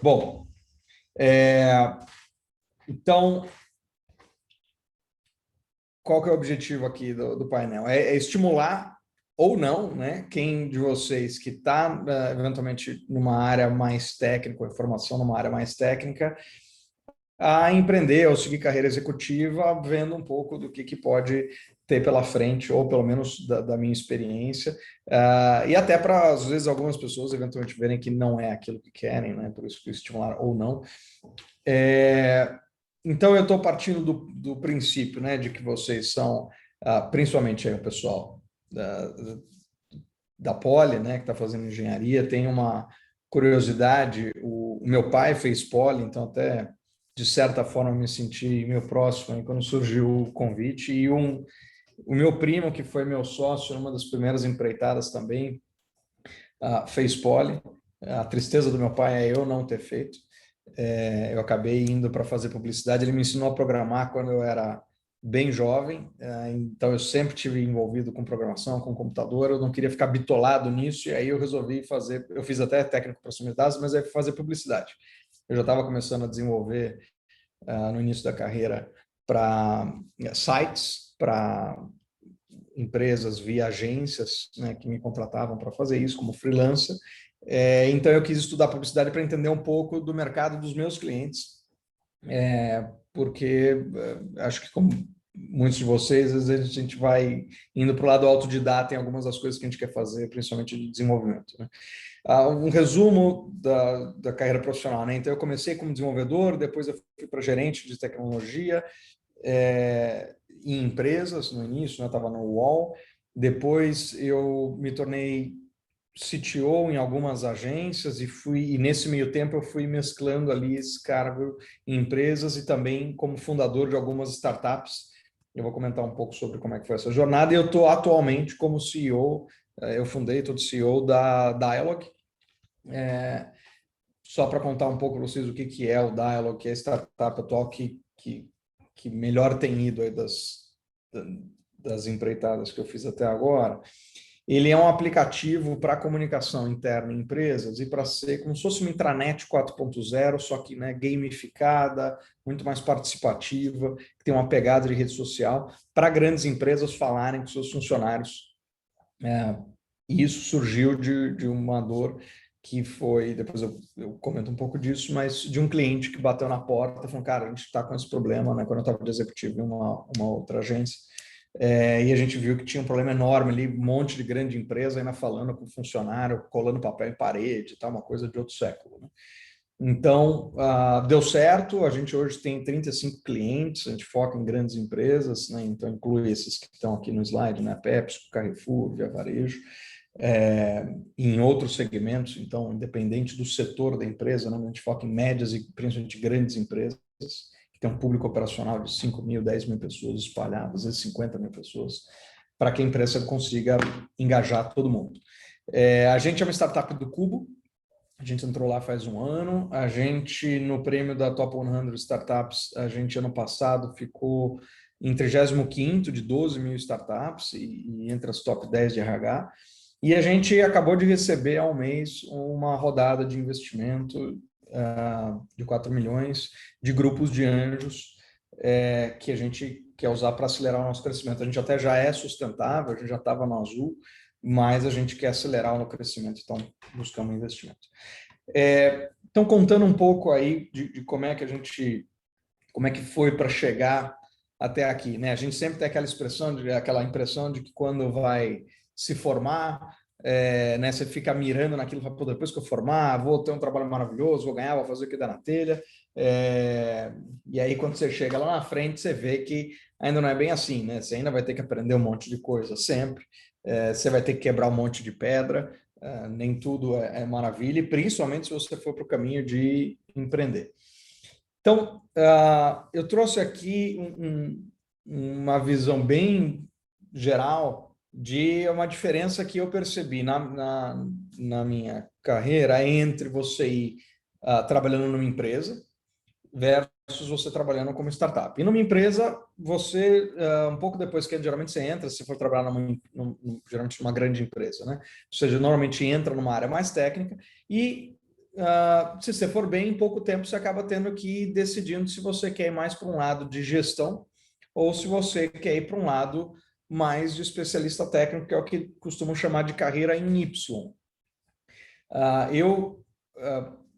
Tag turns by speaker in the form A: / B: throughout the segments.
A: Bom, é, então, qual que é o objetivo aqui do painel? É estimular ou não, né? Quem de vocês que está eventualmente numa área mais técnica, ou formação numa área mais técnica, a empreender ou seguir carreira executiva, vendo um pouco do que pode ter pela frente, ou pelo menos da minha experiência, e até para, às vezes, algumas pessoas eventualmente verem que não é aquilo que querem, né? Por isso que estimular ou não. Então, eu estou partindo do princípio, né, de que vocês são, principalmente aí, o pessoal da Poli, né, que está fazendo engenharia, tem uma curiosidade. O meu pai fez Poli, então até de certa forma me senti meio próximo aí, quando surgiu o convite. E o meu primo, que foi meu sócio numa das primeiras empreitadas também, fez Poli. A tristeza do meu pai é eu não ter feito. Eu acabei indo para fazer publicidade. Ele me ensinou a programar quando eu era bem jovem, então eu sempre tive envolvido com programação, com computador. Eu não queria ficar bitolado nisso, e aí eu resolvi fazer. Eu fiz até técnico para de dados, mas é fazer publicidade. Eu já estava começando a desenvolver no início da carreira para sites, para empresas via agências, né, que me contratavam para fazer isso como freelancer. Então eu quis estudar publicidade para entender um pouco do mercado dos meus clientes, porque acho que como muitos de vocês, às vezes a gente vai indo para o lado autodidata em algumas das coisas que a gente quer fazer, principalmente de desenvolvimento, né? Um resumo da carreira profissional, né? Então eu comecei como desenvolvedor, depois eu fui para gerente de tecnologia, em empresas no início, né? Estava no UOL. Depois eu me tornei CTO em algumas agências e nesse meio tempo eu fui mesclando ali esse cargo em empresas e também como fundador de algumas startups. Eu vou comentar um pouco sobre como é que foi essa jornada. E eu estou atualmente como CEO, eu fundei, estou de CEO da Dialog. Só para contar um pouco para vocês o que é o Dialog, que é a startup atual que melhor tem ido aí das empreitadas que eu fiz até agora. Ele é um aplicativo para comunicação interna em empresas e para ser como se fosse uma intranet 4.0, só que, né, gamificada, muito mais participativa, que tem uma pegada de rede social, para grandes empresas falarem com seus funcionários. E isso surgiu de uma dor que foi, depois eu comento um pouco disso, mas de um cliente que bateu na porta e falou, cara, a gente está com esse problema, né? Quando eu estava de executivo em uma outra agência, e a gente viu que tinha um problema enorme ali, um monte de grande empresa ainda falando com funcionário, colando papel em parede, tá, uma coisa de outro século, né? Então, deu certo, a gente hoje tem 35 clientes, a gente foca em grandes empresas, né? Então inclui esses que estão aqui no slide, né? PepsiCo, Carrefour, Via Varejo, em outros segmentos, então, independente do setor da empresa, né? A gente foca em médias e principalmente grandes empresas, que tem um público operacional de 5 mil, 10 mil pessoas espalhadas, às vezes 50 mil pessoas, para que a empresa consiga engajar todo mundo. A gente é uma startup do Cubo, a gente entrou lá faz um ano, a gente, no prêmio da Top 100 Startups, a gente, ano passado, ficou em 35º de 12 mil startups e entre as top 10 de RH. E a gente acabou de receber há um mês uma rodada de investimento de 4 milhões de grupos de anjos que a gente quer usar para acelerar o nosso crescimento. A gente até já é sustentável, a gente já estava no azul, mas a gente quer acelerar o crescimento, então buscamos investimento. Então, contando um pouco aí de como é que como é que foi para chegar até aqui, né? A gente sempre tem aquela impressão de que quando vai se formar, né, você fica mirando naquilo, fala, depois que eu formar, vou ter um trabalho maravilhoso, vou ganhar, vou fazer o que dá na telha. E aí, quando você chega lá na frente, você vê que ainda não é bem assim, né? Você ainda vai ter que aprender um monte de coisa sempre, você vai ter que quebrar um monte de pedra, nem tudo é maravilha, e principalmente se você for para o caminho de empreender. Então, eu trouxe aqui uma visão bem geral de uma diferença que eu percebi na minha carreira entre você ir trabalhando numa empresa versus você trabalhando como startup. E numa empresa, você, um pouco depois que geralmente você entra, se for trabalhar geralmente numa grande empresa, né? Ou seja, normalmente entra numa área mais técnica e se você for bem, em pouco tempo você acaba tendo que ir decidindo se você quer ir mais para um lado de gestão ou se você quer ir para um lado mais de especialista técnico, que é o que costumam chamar de carreira em Y.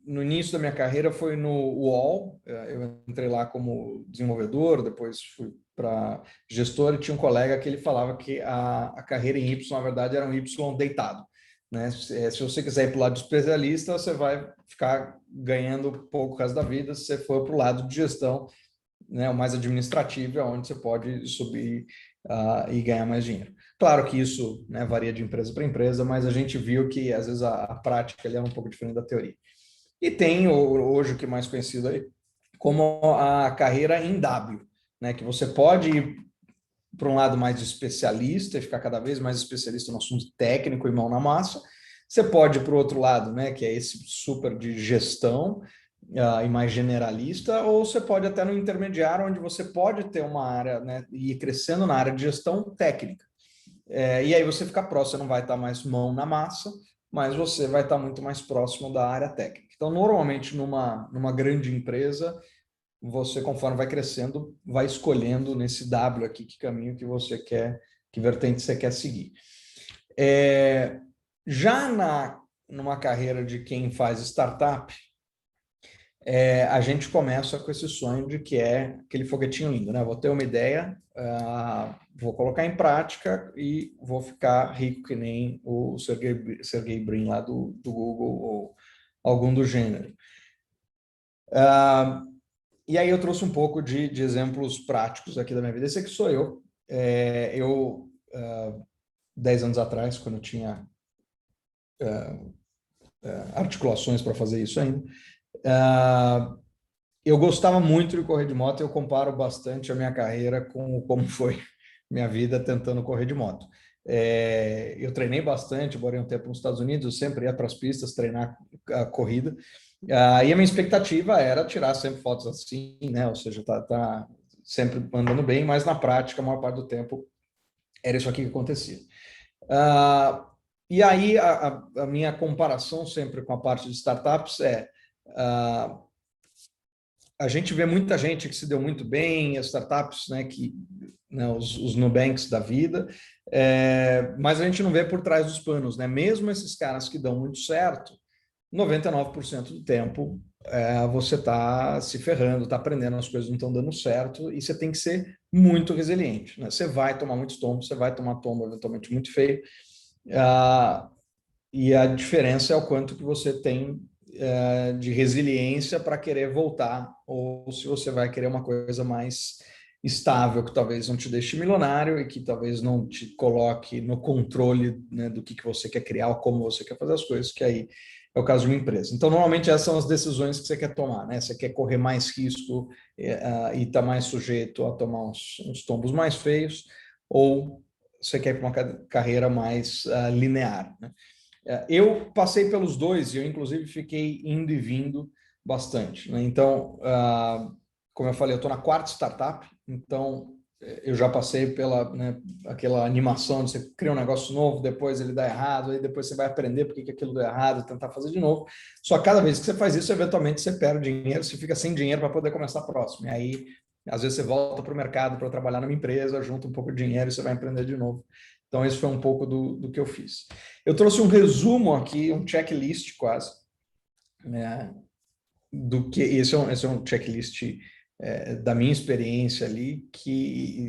A: No início da minha carreira, foi no UOL, eu entrei lá como desenvolvedor, depois fui para gestor, e tinha um colega que ele falava que a carreira em Y, na verdade, era um Y deitado. Né? Se você quiser ir para o lado de especialista, você vai ficar ganhando pouco o resto da vida. Se você for para o lado de gestão, né, o mais administrativo, é onde você pode subir e ganhar mais dinheiro. Claro que isso, né, varia de empresa para empresa, mas a gente viu que às vezes a prática ali é um pouco diferente da teoria. E tem hoje o que é mais conhecido aí como a carreira em W, né, que você pode ir para um lado mais de especialista e ficar cada vez mais especialista no assunto técnico e mão na massa. Você pode ir para o outro lado, né, que é esse super de gestão, e mais generalista, ou você pode até no intermediário, onde você pode ter uma área, né, e ir crescendo na área de gestão técnica. E aí você fica próximo, você não vai estar mais mão na massa, mas você vai estar muito mais próximo da área técnica. Então, normalmente, numa grande empresa, você, conforme vai crescendo, vai escolhendo nesse W aqui que caminho que você quer, que vertente você quer seguir. Já numa carreira de quem faz startup, a gente começa com esse sonho de que é aquele foguetinho lindo, né? Vou ter uma ideia, vou colocar em prática e vou ficar rico que nem o Sergey Brin lá do Google ou algum do gênero. E aí eu trouxe um pouco de exemplos práticos aqui da minha vida. Esse aqui sou eu. 10 anos atrás, quando eu tinha articulações para fazer isso ainda, eu gostava muito de correr de moto e eu comparo bastante a minha carreira com como foi minha vida tentando correr de moto. Eu treinei bastante, morei um tempo nos Estados Unidos, eu sempre ia para as pistas treinar a corrida. E a minha expectativa era tirar sempre fotos assim, né? Ou seja, tá sempre andando bem, mas na prática, a maior parte do tempo, era isso aqui que acontecia. E aí, a minha comparação sempre com a parte de startups a gente vê muita gente que se deu muito bem, as startups, né, os Nubanks da vida, mas a gente não vê por trás dos panos, né? Mesmo esses caras que dão muito certo, 99% do tempo você está se ferrando, está aprendendo, as coisas não estão dando certo e você tem que ser muito resiliente, né? Você vai tomar muitos tombos, você vai tomar tombo eventualmente muito feio, e a diferença é o quanto que você tem de resiliência para querer voltar, ou se você vai querer uma coisa mais estável, que talvez não te deixe milionário e que talvez não te coloque no controle, né, do que você quer criar ou como você quer fazer as coisas, que aí é o caso de uma empresa. Então, normalmente, essas são as decisões que você quer tomar, né? Você quer correr mais risco e estar mais sujeito a tomar uns tombos mais feios, ou você quer ir para uma carreira mais linear, né? Eu passei pelos dois e eu, inclusive, fiquei indo e vindo bastante, né? Então, como eu falei, eu estou na quarta startup, então eu já passei pela, né, aquela animação de você criar um negócio novo, depois ele dá errado, aí depois você vai aprender por que aquilo deu errado, tentar fazer de novo. Só que cada vez que você faz isso, eventualmente você perde dinheiro, você fica sem dinheiro para poder começar próximo. E aí, às vezes, você volta para o mercado para trabalhar numa empresa, junta um pouco de dinheiro e você vai empreender de novo. Então, esse foi um pouco do que eu fiz. Eu trouxe um resumo aqui, um checklist quase, né, do que esse é um checklist da minha experiência ali,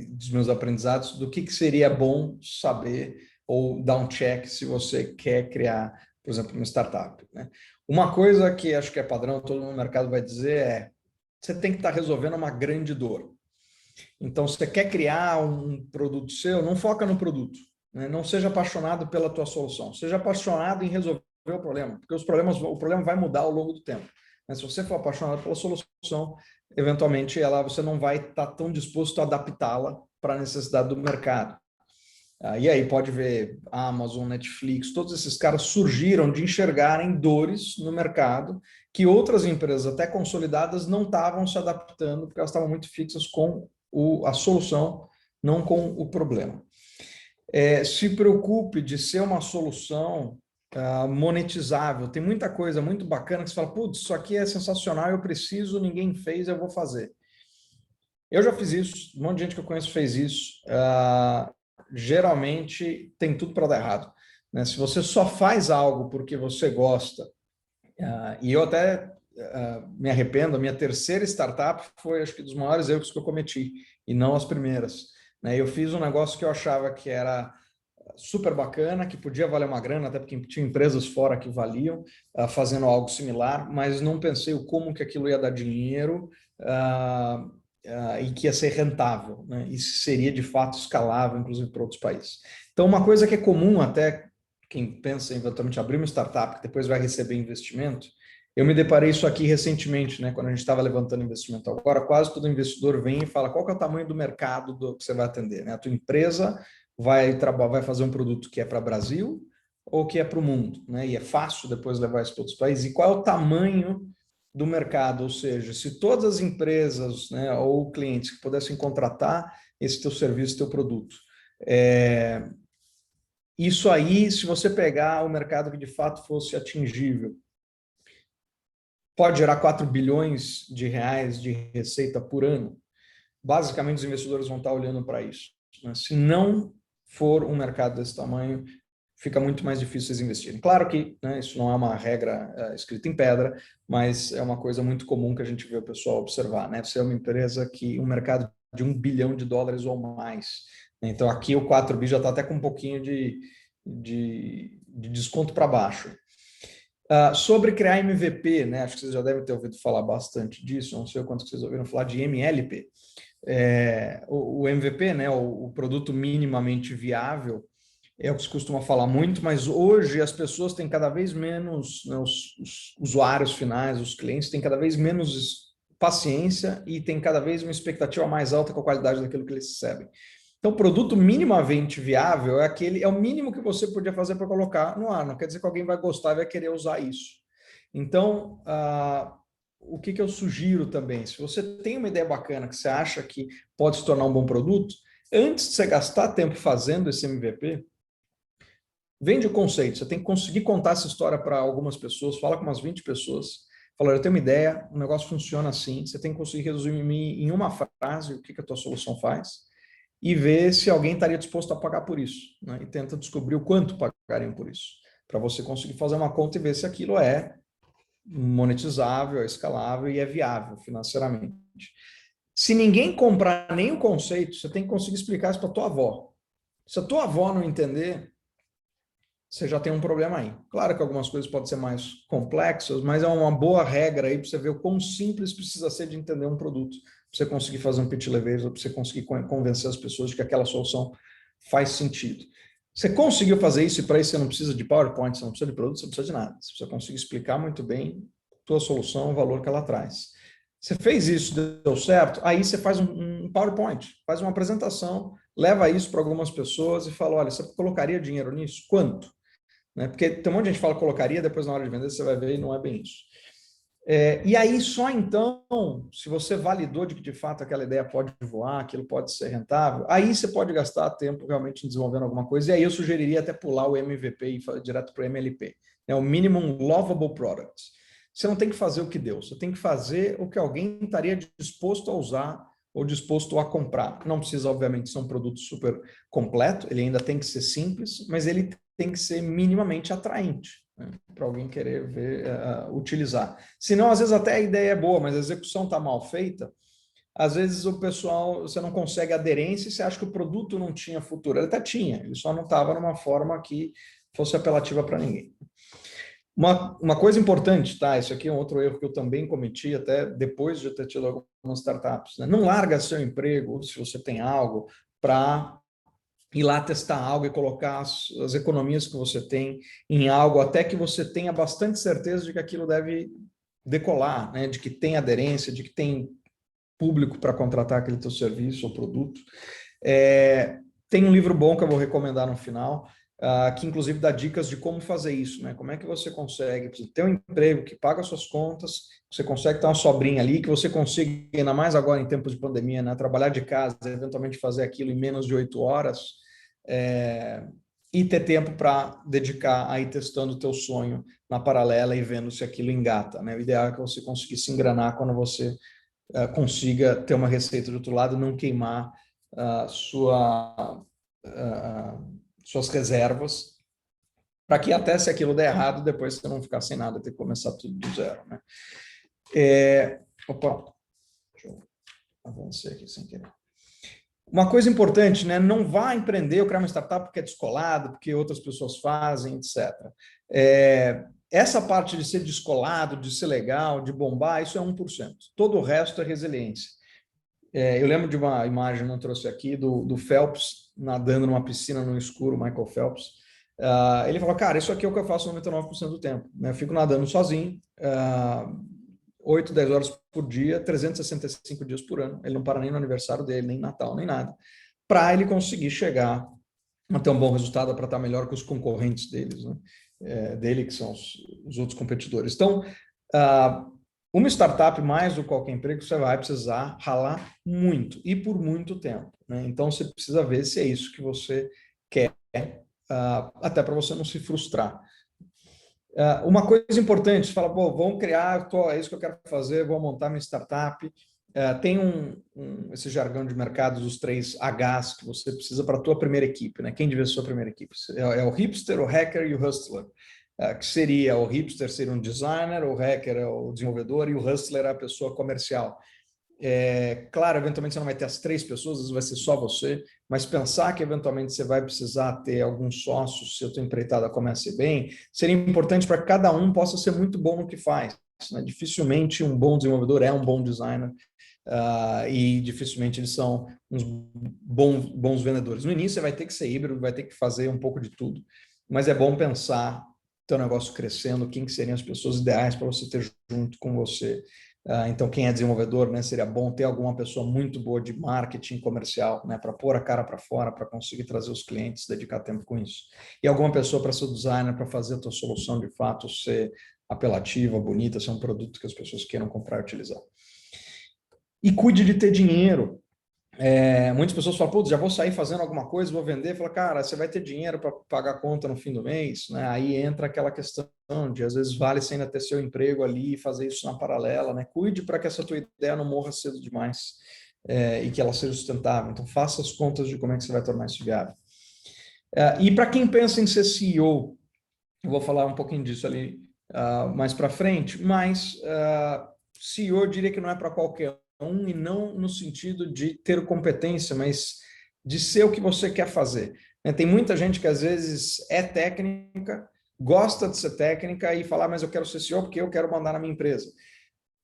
A: dos meus aprendizados, do que seria bom saber ou dar um check se você quer criar, por exemplo, uma startup, né? Uma coisa que acho que é padrão, todo mundo no mercado vai dizer você tem que estar resolvendo uma grande dor. Então, se você quer criar um produto seu, não foca no produto, né? Não seja apaixonado pela tua solução, seja apaixonado em resolver o problema, porque o problema vai mudar ao longo do tempo. Mas se você for apaixonado pela solução, eventualmente você não vai estar tão disposto a adaptá-la para a necessidade do mercado. E aí pode ver Amazon, Netflix, todos esses caras surgiram de enxergarem dores no mercado que outras empresas até consolidadas não estavam se adaptando porque elas estavam muito fixas com a solução, não com o problema. Se preocupe de ser uma solução monetizável. Tem muita coisa muito bacana que você fala, putz, isso aqui é sensacional, eu preciso, ninguém fez, eu vou fazer. Eu já fiz isso, um monte de gente que eu conheço fez isso. Geralmente tem tudo para dar errado, né? Se você só faz algo porque você gosta, e eu até me arrependo, a minha terceira startup foi, acho que, dos maiores erros que eu cometi, e não as primeiras, né? Eu fiz um negócio que eu achava que era super bacana, que podia valer uma grana, até porque tinha empresas fora que valiam, fazendo algo similar, mas não pensei o como que aquilo ia dar dinheiro e que ia ser rentável, né? E seria de fato escalável, inclusive para outros países. Então, uma coisa que é comum até quem pensa em eventualmente abrir uma startup que depois vai receber investimento, eu me deparei isso aqui recentemente, né? Quando a gente estava levantando investimento agora, quase todo investidor vem e fala qual que é o tamanho do mercado que você vai atender, né? A tua empresa vai fazer um produto que é para o Brasil ou que é para o mundo, né? E é fácil depois levar isso para outros países. E qual é o tamanho do mercado? Ou seja, se todas as empresas, né, ou clientes que pudessem contratar esse teu serviço, teu produto, isso aí, se você pegar o mercado que de fato fosse atingível, pode gerar 4 bilhões de reais de receita por ano. Basicamente, os investidores vão estar olhando para isso, né? Se não for um mercado desse tamanho, fica muito mais difícil vocês investirem. Claro que, né, isso não é uma regra escrita em pedra, mas é uma coisa muito comum que a gente vê o pessoal observar, né? Você é uma empresa que um mercado de $1 bilhão ou mais, né? Então aqui o 4 bi já está até com um pouquinho de desconto para baixo. Sobre criar MVP, né? Acho que vocês já devem ter ouvido falar bastante disso, não sei o quanto vocês ouviram falar de MLP. O MVP, né, o produto minimamente viável, é o que se costuma falar muito, mas hoje as pessoas têm cada vez menos, né, os usuários finais, os clientes têm cada vez menos paciência e têm cada vez uma expectativa mais alta com a qualidade daquilo que eles recebem. Então, produto minimamente viável é o mínimo que você podia fazer para colocar no ar. Não quer dizer que alguém vai gostar e vai querer usar isso. Então, o que eu sugiro também? Se você tem uma ideia bacana que você acha que pode se tornar um bom produto, antes de você gastar tempo fazendo esse MVP, vende o conceito. Você tem que conseguir contar essa história para algumas pessoas, fala com umas 20 pessoas, fala, eu tenho uma ideia, o negócio funciona assim, você tem que conseguir resumir em uma frase o que a tua solução faz e ver se alguém estaria disposto a pagar por isso, né? E tenta descobrir o quanto pagariam por isso, para você conseguir fazer uma conta e ver se aquilo é monetizável, é escalável e é viável financeiramente. Se ninguém comprar nem o conceito, você tem que conseguir explicar isso para tua avó. Se a tua avó não entender, você já tem um problema aí. Claro que algumas coisas podem ser mais complexas, mas é uma boa regra aí para você ver o quão simples precisa ser de entender um produto, para você conseguir fazer um pitch elevator, para você conseguir convencer as pessoas de que aquela solução faz sentido. Você conseguiu fazer isso e para isso você não precisa de PowerPoint, você não precisa de produto, você não precisa de nada. Você consegue explicar muito bem a tua solução, o valor que ela traz. Você fez isso, deu certo, aí você faz um PowerPoint, faz uma apresentação, leva isso para algumas pessoas e fala, olha, você colocaria dinheiro nisso? Quanto? Né? Porque tem um monte de gente que fala colocaria, depois na hora de vender você vai ver e não é bem isso. E aí só então, se você validou de que de fato aquela ideia pode voar, aquilo pode ser rentável, aí você pode gastar tempo realmente desenvolvendo alguma coisa, e aí eu sugeriria até pular o MVP e ir direto para o MLP, né? O Minimum Lovable Product. Você não tem que fazer o que deu, você tem que fazer o que alguém estaria disposto a usar ou disposto a comprar. Não precisa, obviamente, ser um produto super completo, ele ainda tem que ser simples, mas ele tem que ser minimamente atraente, né, para alguém querer ver, utilizar. Senão, às vezes, até a ideia é boa, mas a execução está mal feita. Às vezes, o pessoal, você não consegue aderência e você acha que o produto não tinha futuro. Ele até tinha, ele só não estava numa forma que fosse apelativa para ninguém. Uma coisa importante, tá? Isso aqui é um outro erro que eu também cometi, até depois de ter tido algumas startups, né? Não larga seu emprego, se você tem algo, para ir lá testar algo e colocar as economias que você tem em algo, até que você tenha bastante certeza de que aquilo deve decolar, né? De que tem aderência, de que tem público para contratar aquele teu serviço ou produto. Tem um livro bom que eu vou recomendar no final, que inclusive dá dicas de como fazer isso, né? Como é que você consegue ter um emprego que paga suas contas, você consegue ter uma sobrinha ali, que você consiga, ainda mais agora em tempos de pandemia, né? Trabalhar de casa, eventualmente fazer aquilo em menos de 8 horas, e ter tempo para dedicar a ir testando o teu sonho na paralela e vendo se aquilo engata, né? O ideal é que você consiga se engranar quando você consiga ter uma receita do outro lado, não queimar suas reservas, para que até se aquilo der errado, depois você não ficar sem nada, ter que começar tudo do zero, né? Opa, deixa eu avançar aqui sem querer. Uma coisa importante, né? Não vá empreender ou criar uma startup porque é descolado, porque outras pessoas fazem, etc. Essa parte de ser descolado, de ser legal, de bombar, isso é 1%. Todo o resto é resiliência. Eu lembro de uma imagem, não trouxe aqui, do Phelps nadando numa piscina no escuro, Michael Phelps. Ele falou, cara, isso aqui é o que eu faço 99% do tempo. Né? Eu fico nadando sozinho, 8, 10 horas por dia, 365 dias por ano. Ele não para nem no aniversário dele, nem Natal, nem nada. Para ele conseguir chegar a ter um bom resultado, para estar melhor que os concorrentes deles, né? Dele, que são os outros competidores. Então, uma startup, mais do que qualquer emprego, você vai precisar ralar muito e por muito tempo. Né? Então, você precisa ver se é isso que você quer, até para você não se frustrar. Uma coisa importante, você fala, pô, vamos criar, é isso que eu quero fazer, vou montar minha startup. Tem esse jargão de mercado dos 3 Hs que você precisa para a tua primeira equipe. Né? Quem devia ser a sua primeira equipe? É o hipster, o hacker e o hustler. Que seria o hipster seria um designer, o hacker é o desenvolvedor e o hustler é a pessoa comercial. Claro, eventualmente você não vai ter as 3 pessoas, às vezes vai ser só você, mas pensar que eventualmente você vai precisar ter alguns sócios se a tua empreitada comece bem, seria importante para que cada um possa ser muito bom no que faz. Né? Dificilmente um bom desenvolvedor é um bom designer, e dificilmente eles são uns bons vendedores. No início você vai ter que ser híbrido, vai ter que fazer um pouco de tudo, mas é bom pensar teu negócio crescendo, quem que seriam as pessoas ideais para você ter junto com você. Então, quem é desenvolvedor, né, seria bom ter alguma pessoa muito boa de marketing comercial, né, para pôr a cara para fora, para conseguir trazer os clientes, dedicar tempo com isso. E alguma pessoa para ser designer, para fazer a tua solução de fato ser apelativa, bonita, ser um produto que as pessoas queiram comprar e utilizar. E cuide de ter dinheiro. Muitas pessoas falam, putz, já vou sair fazendo alguma coisa, vou vender. Fala, cara, você vai ter dinheiro para pagar a conta no fim do mês, né? Aí entra aquela questão de, às vezes, vale você ainda ter seu emprego ali e fazer isso na paralela, né? Cuide para que essa tua ideia não morra cedo demais, e que ela seja sustentável. Então, faça as contas de como é que você vai tornar isso viável. E para quem pensa em ser CEO, eu vou falar um pouquinho disso ali mais para frente, mas CEO eu diria que não é para qualquer e não no sentido de ter competência, mas de ser o que você quer fazer. Tem muita gente que às vezes é técnica, gosta de ser técnica e falar, mas eu quero ser CEO porque eu quero mandar na minha empresa.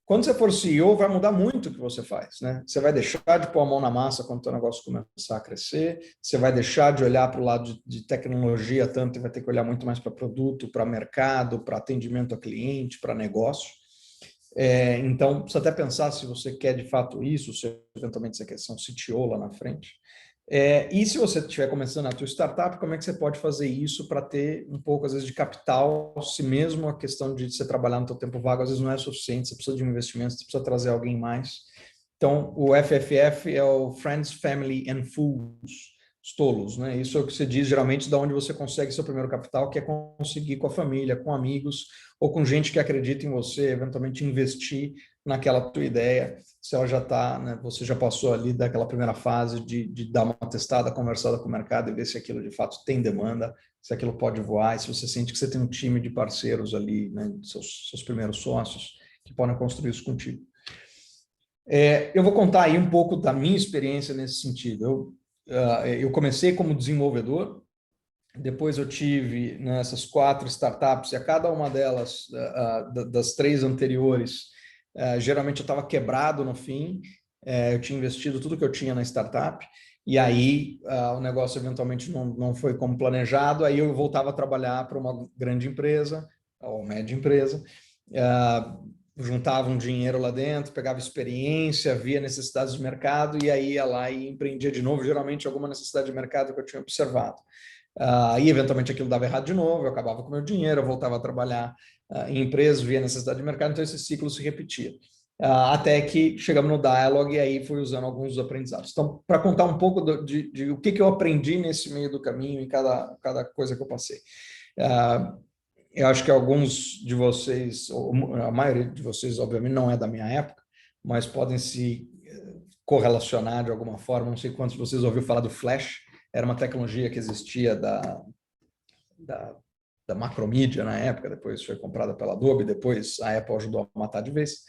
A: Quando você for CEO, vai mudar muito o que você faz, né? Você vai deixar de pôr a mão na massa quando o seu negócio começar a crescer, você vai deixar de olhar para o lado de tecnologia tanto e vai ter que olhar muito mais para produto, para mercado, para atendimento a cliente, para negócio. Então, precisa até pensar se você quer de fato isso, se eventualmente você quer ser um CTO lá na frente. E se você estiver começando a tua startup, como é que você pode fazer isso para ter um pouco, às vezes, de capital, se mesmo a questão de você trabalhar no teu tempo vago, às vezes não é suficiente, você precisa de um investimento, você precisa trazer alguém mais. Então, o FFF é o Friends, Family and Fools, os tolos, né? Isso é o que você diz, geralmente, de onde você consegue seu primeiro capital, que é conseguir com a família, com amigos, ou com gente que acredita em você, eventualmente investir naquela tua ideia, se ela já está, né, você já passou ali daquela primeira fase de dar uma testada, conversada com o mercado e ver se aquilo de fato tem demanda, se aquilo pode voar, e se você sente que você tem um time de parceiros ali, né, seus primeiros sócios, que podem construir isso contigo. Eu vou contar aí um pouco da minha experiência nesse sentido. Eu comecei como desenvolvedor, depois eu tive nessas 4 startups, e a cada uma delas, das 3 anteriores, geralmente eu estava quebrado no fim, eu tinha investido tudo que eu tinha na startup, e aí o negócio eventualmente não foi como planejado, aí eu voltava a trabalhar para uma grande empresa, ou média empresa, juntava um dinheiro lá dentro, pegava experiência, via necessidades de mercado, e aí ia lá e empreendia de novo, geralmente alguma necessidade de mercado que eu tinha observado. Aí, eventualmente, aquilo dava errado de novo, eu acabava com o meu dinheiro, eu voltava a trabalhar em empresas, via necessidade de mercado, então esse ciclo se repetia. até que chegamos no Dialog e aí fui usando alguns dos aprendizados. Então, para contar um pouco de o que eu aprendi nesse meio do caminho, em cada coisa que eu passei. Eu acho que alguns de vocês, ou a maioria de vocês, obviamente, não é da minha época, mas podem se correlacionar de alguma forma. Não sei quantos de vocês ouviram falar do Flash, era uma tecnologia que existia da, da Macromedia na época, depois foi comprada pela Adobe, depois a Apple ajudou a matar de vez.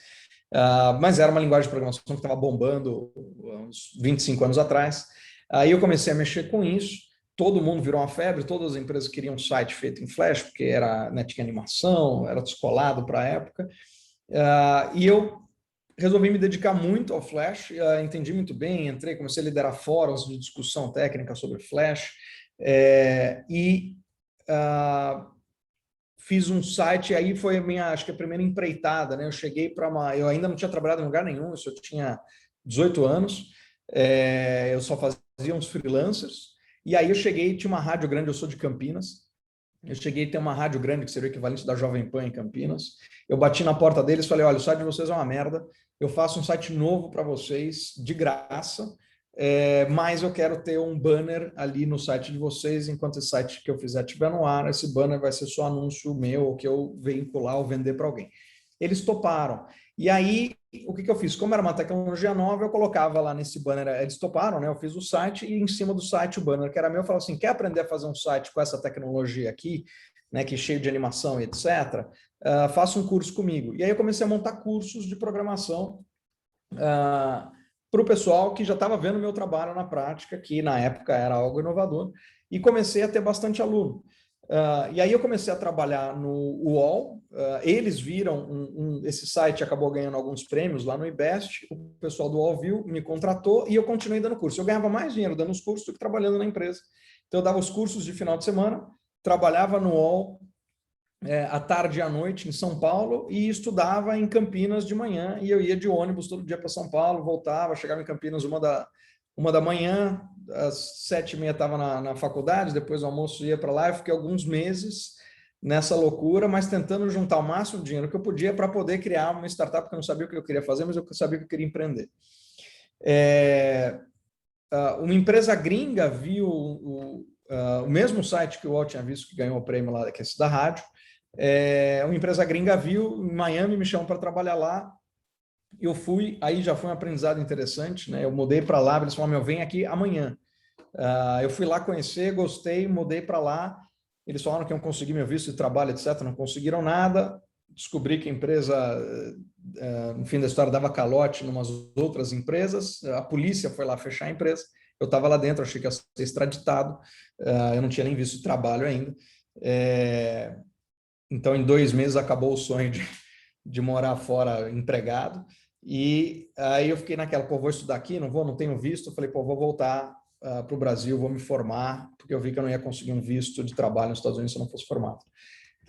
A: Mas era uma linguagem de programação que estava bombando uns 25 anos atrás. Aí eu comecei a mexer com isso, todo mundo virou uma febre, todas as empresas queriam um site feito em Flash, porque era, né, tinha animação, era descolado para a época. E eu resolvi me dedicar muito ao Flash, entendi muito bem, entrei, comecei a liderar fóruns de discussão técnica sobre Flash, fiz um site, aí foi a minha, acho que a primeira empreitada, né? Eu cheguei para eu ainda não tinha trabalhado em lugar nenhum, isso eu tinha 18 anos, eu só fazia uns freelancers, e aí eu cheguei, tinha uma rádio grande, eu sou de Campinas, eu cheguei a ter uma rádio grande, que seria o equivalente da Jovem Pan em Campinas, eu bati na porta deles e falei, olha, o site de vocês é uma merda, eu faço um site novo para vocês, de graça, mas eu quero ter um banner ali no site de vocês, enquanto esse site que eu fizer estiver no ar, esse banner vai ser só anúncio meu, ou que eu vincular ou vender para alguém. Eles toparam. E aí, o que eu fiz? Como era uma tecnologia nova, eu colocava lá nesse banner, eles toparam, né? Eu fiz o site e em cima do site o banner que era meu, eu falava assim, quer aprender a fazer um site com essa tecnologia aqui, né, que é cheio de animação e etc., faça um curso comigo. E aí eu comecei a montar cursos de programação para o pessoal que já estava vendo meu trabalho na prática, que na época era algo inovador, e comecei a ter bastante aluno. E aí eu comecei a trabalhar no UOL, eles viram, esse site acabou ganhando alguns prêmios lá no IBEST, o pessoal do UOL viu, me contratou e eu continuei dando curso. Eu ganhava mais dinheiro dando os cursos do que trabalhando na empresa. Então eu dava os cursos de final de semana, trabalhava no UOL, à tarde e à noite em São Paulo e estudava em Campinas de manhã, e eu ia de ônibus todo dia para São Paulo, voltava, chegava em Campinas uma da manhã, às 7h30 estava na faculdade, depois do almoço ia para lá, eu fiquei alguns meses nessa loucura, mas tentando juntar o máximo de dinheiro que eu podia para poder criar uma startup, porque eu não sabia o que eu queria fazer, mas eu sabia que eu queria empreender. Uma empresa gringa viu o mesmo site que o UOL tinha visto, que ganhou o prêmio lá, que é esse da rádio, uma empresa gringa viu em Miami, me chamou para trabalhar lá, eu fui, aí já foi um aprendizado interessante, né? Eu mudei para lá, eles falaram, meu, vem aqui amanhã. Eu fui lá conhecer, gostei, mudei para lá, eles falaram que iam conseguir meu visto de trabalho, etc., não conseguiram nada, descobri que a empresa, no fim da história, dava calote em umas outras empresas, a polícia foi lá fechar a empresa, eu estava lá dentro, achei que ia ser extraditado, eu não tinha nem visto de trabalho ainda, então, em 2 meses, acabou o sonho de morar fora empregado. E aí eu fiquei naquela, pô, vou estudar aqui, não tenho visto. Eu falei, pô, vou voltar para o Brasil, vou me formar, porque eu vi que eu não ia conseguir um visto de trabalho nos Estados Unidos se eu não fosse formado.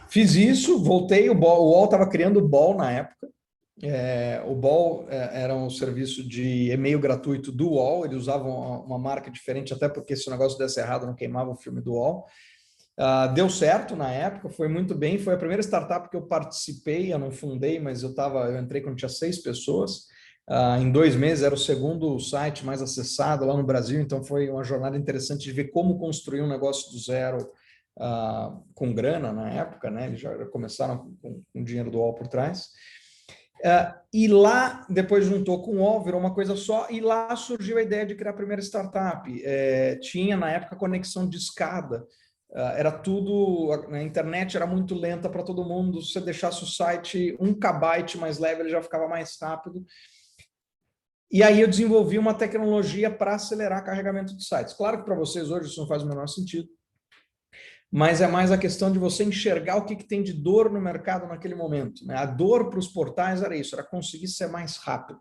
A: Fiz isso, voltei, o UOL estava criando o BOL na época. O BOL era um serviço de e-mail gratuito do UOL, eles usavam uma marca diferente, até porque se o negócio desse errado, não queimava o filme do UOL. Deu certo na época, foi muito bem. Foi a primeira startup que eu participei, eu não fundei, mas eu entrei quando tinha 6 pessoas. Em 2 meses era o segundo site mais acessado lá no Brasil, então foi uma jornada interessante de ver como construir um negócio do zero com grana na época, né? Eles já começaram com dinheiro do UOL por trás. E lá, depois juntou com o UOL, virou uma coisa só, e lá surgiu a ideia de criar a primeira startup. Tinha, na época, conexão de escada. Era tudo, a internet era muito lenta para todo mundo, se você deixasse o site 1 KB mais leve, ele já ficava mais rápido. E aí eu desenvolvi uma tecnologia para acelerar carregamento de sites. Claro que para vocês hoje isso não faz o menor sentido, mas é mais a questão de você enxergar o que tem de dor no mercado naquele momento, né? A dor para os portais era isso, era conseguir ser mais rápido.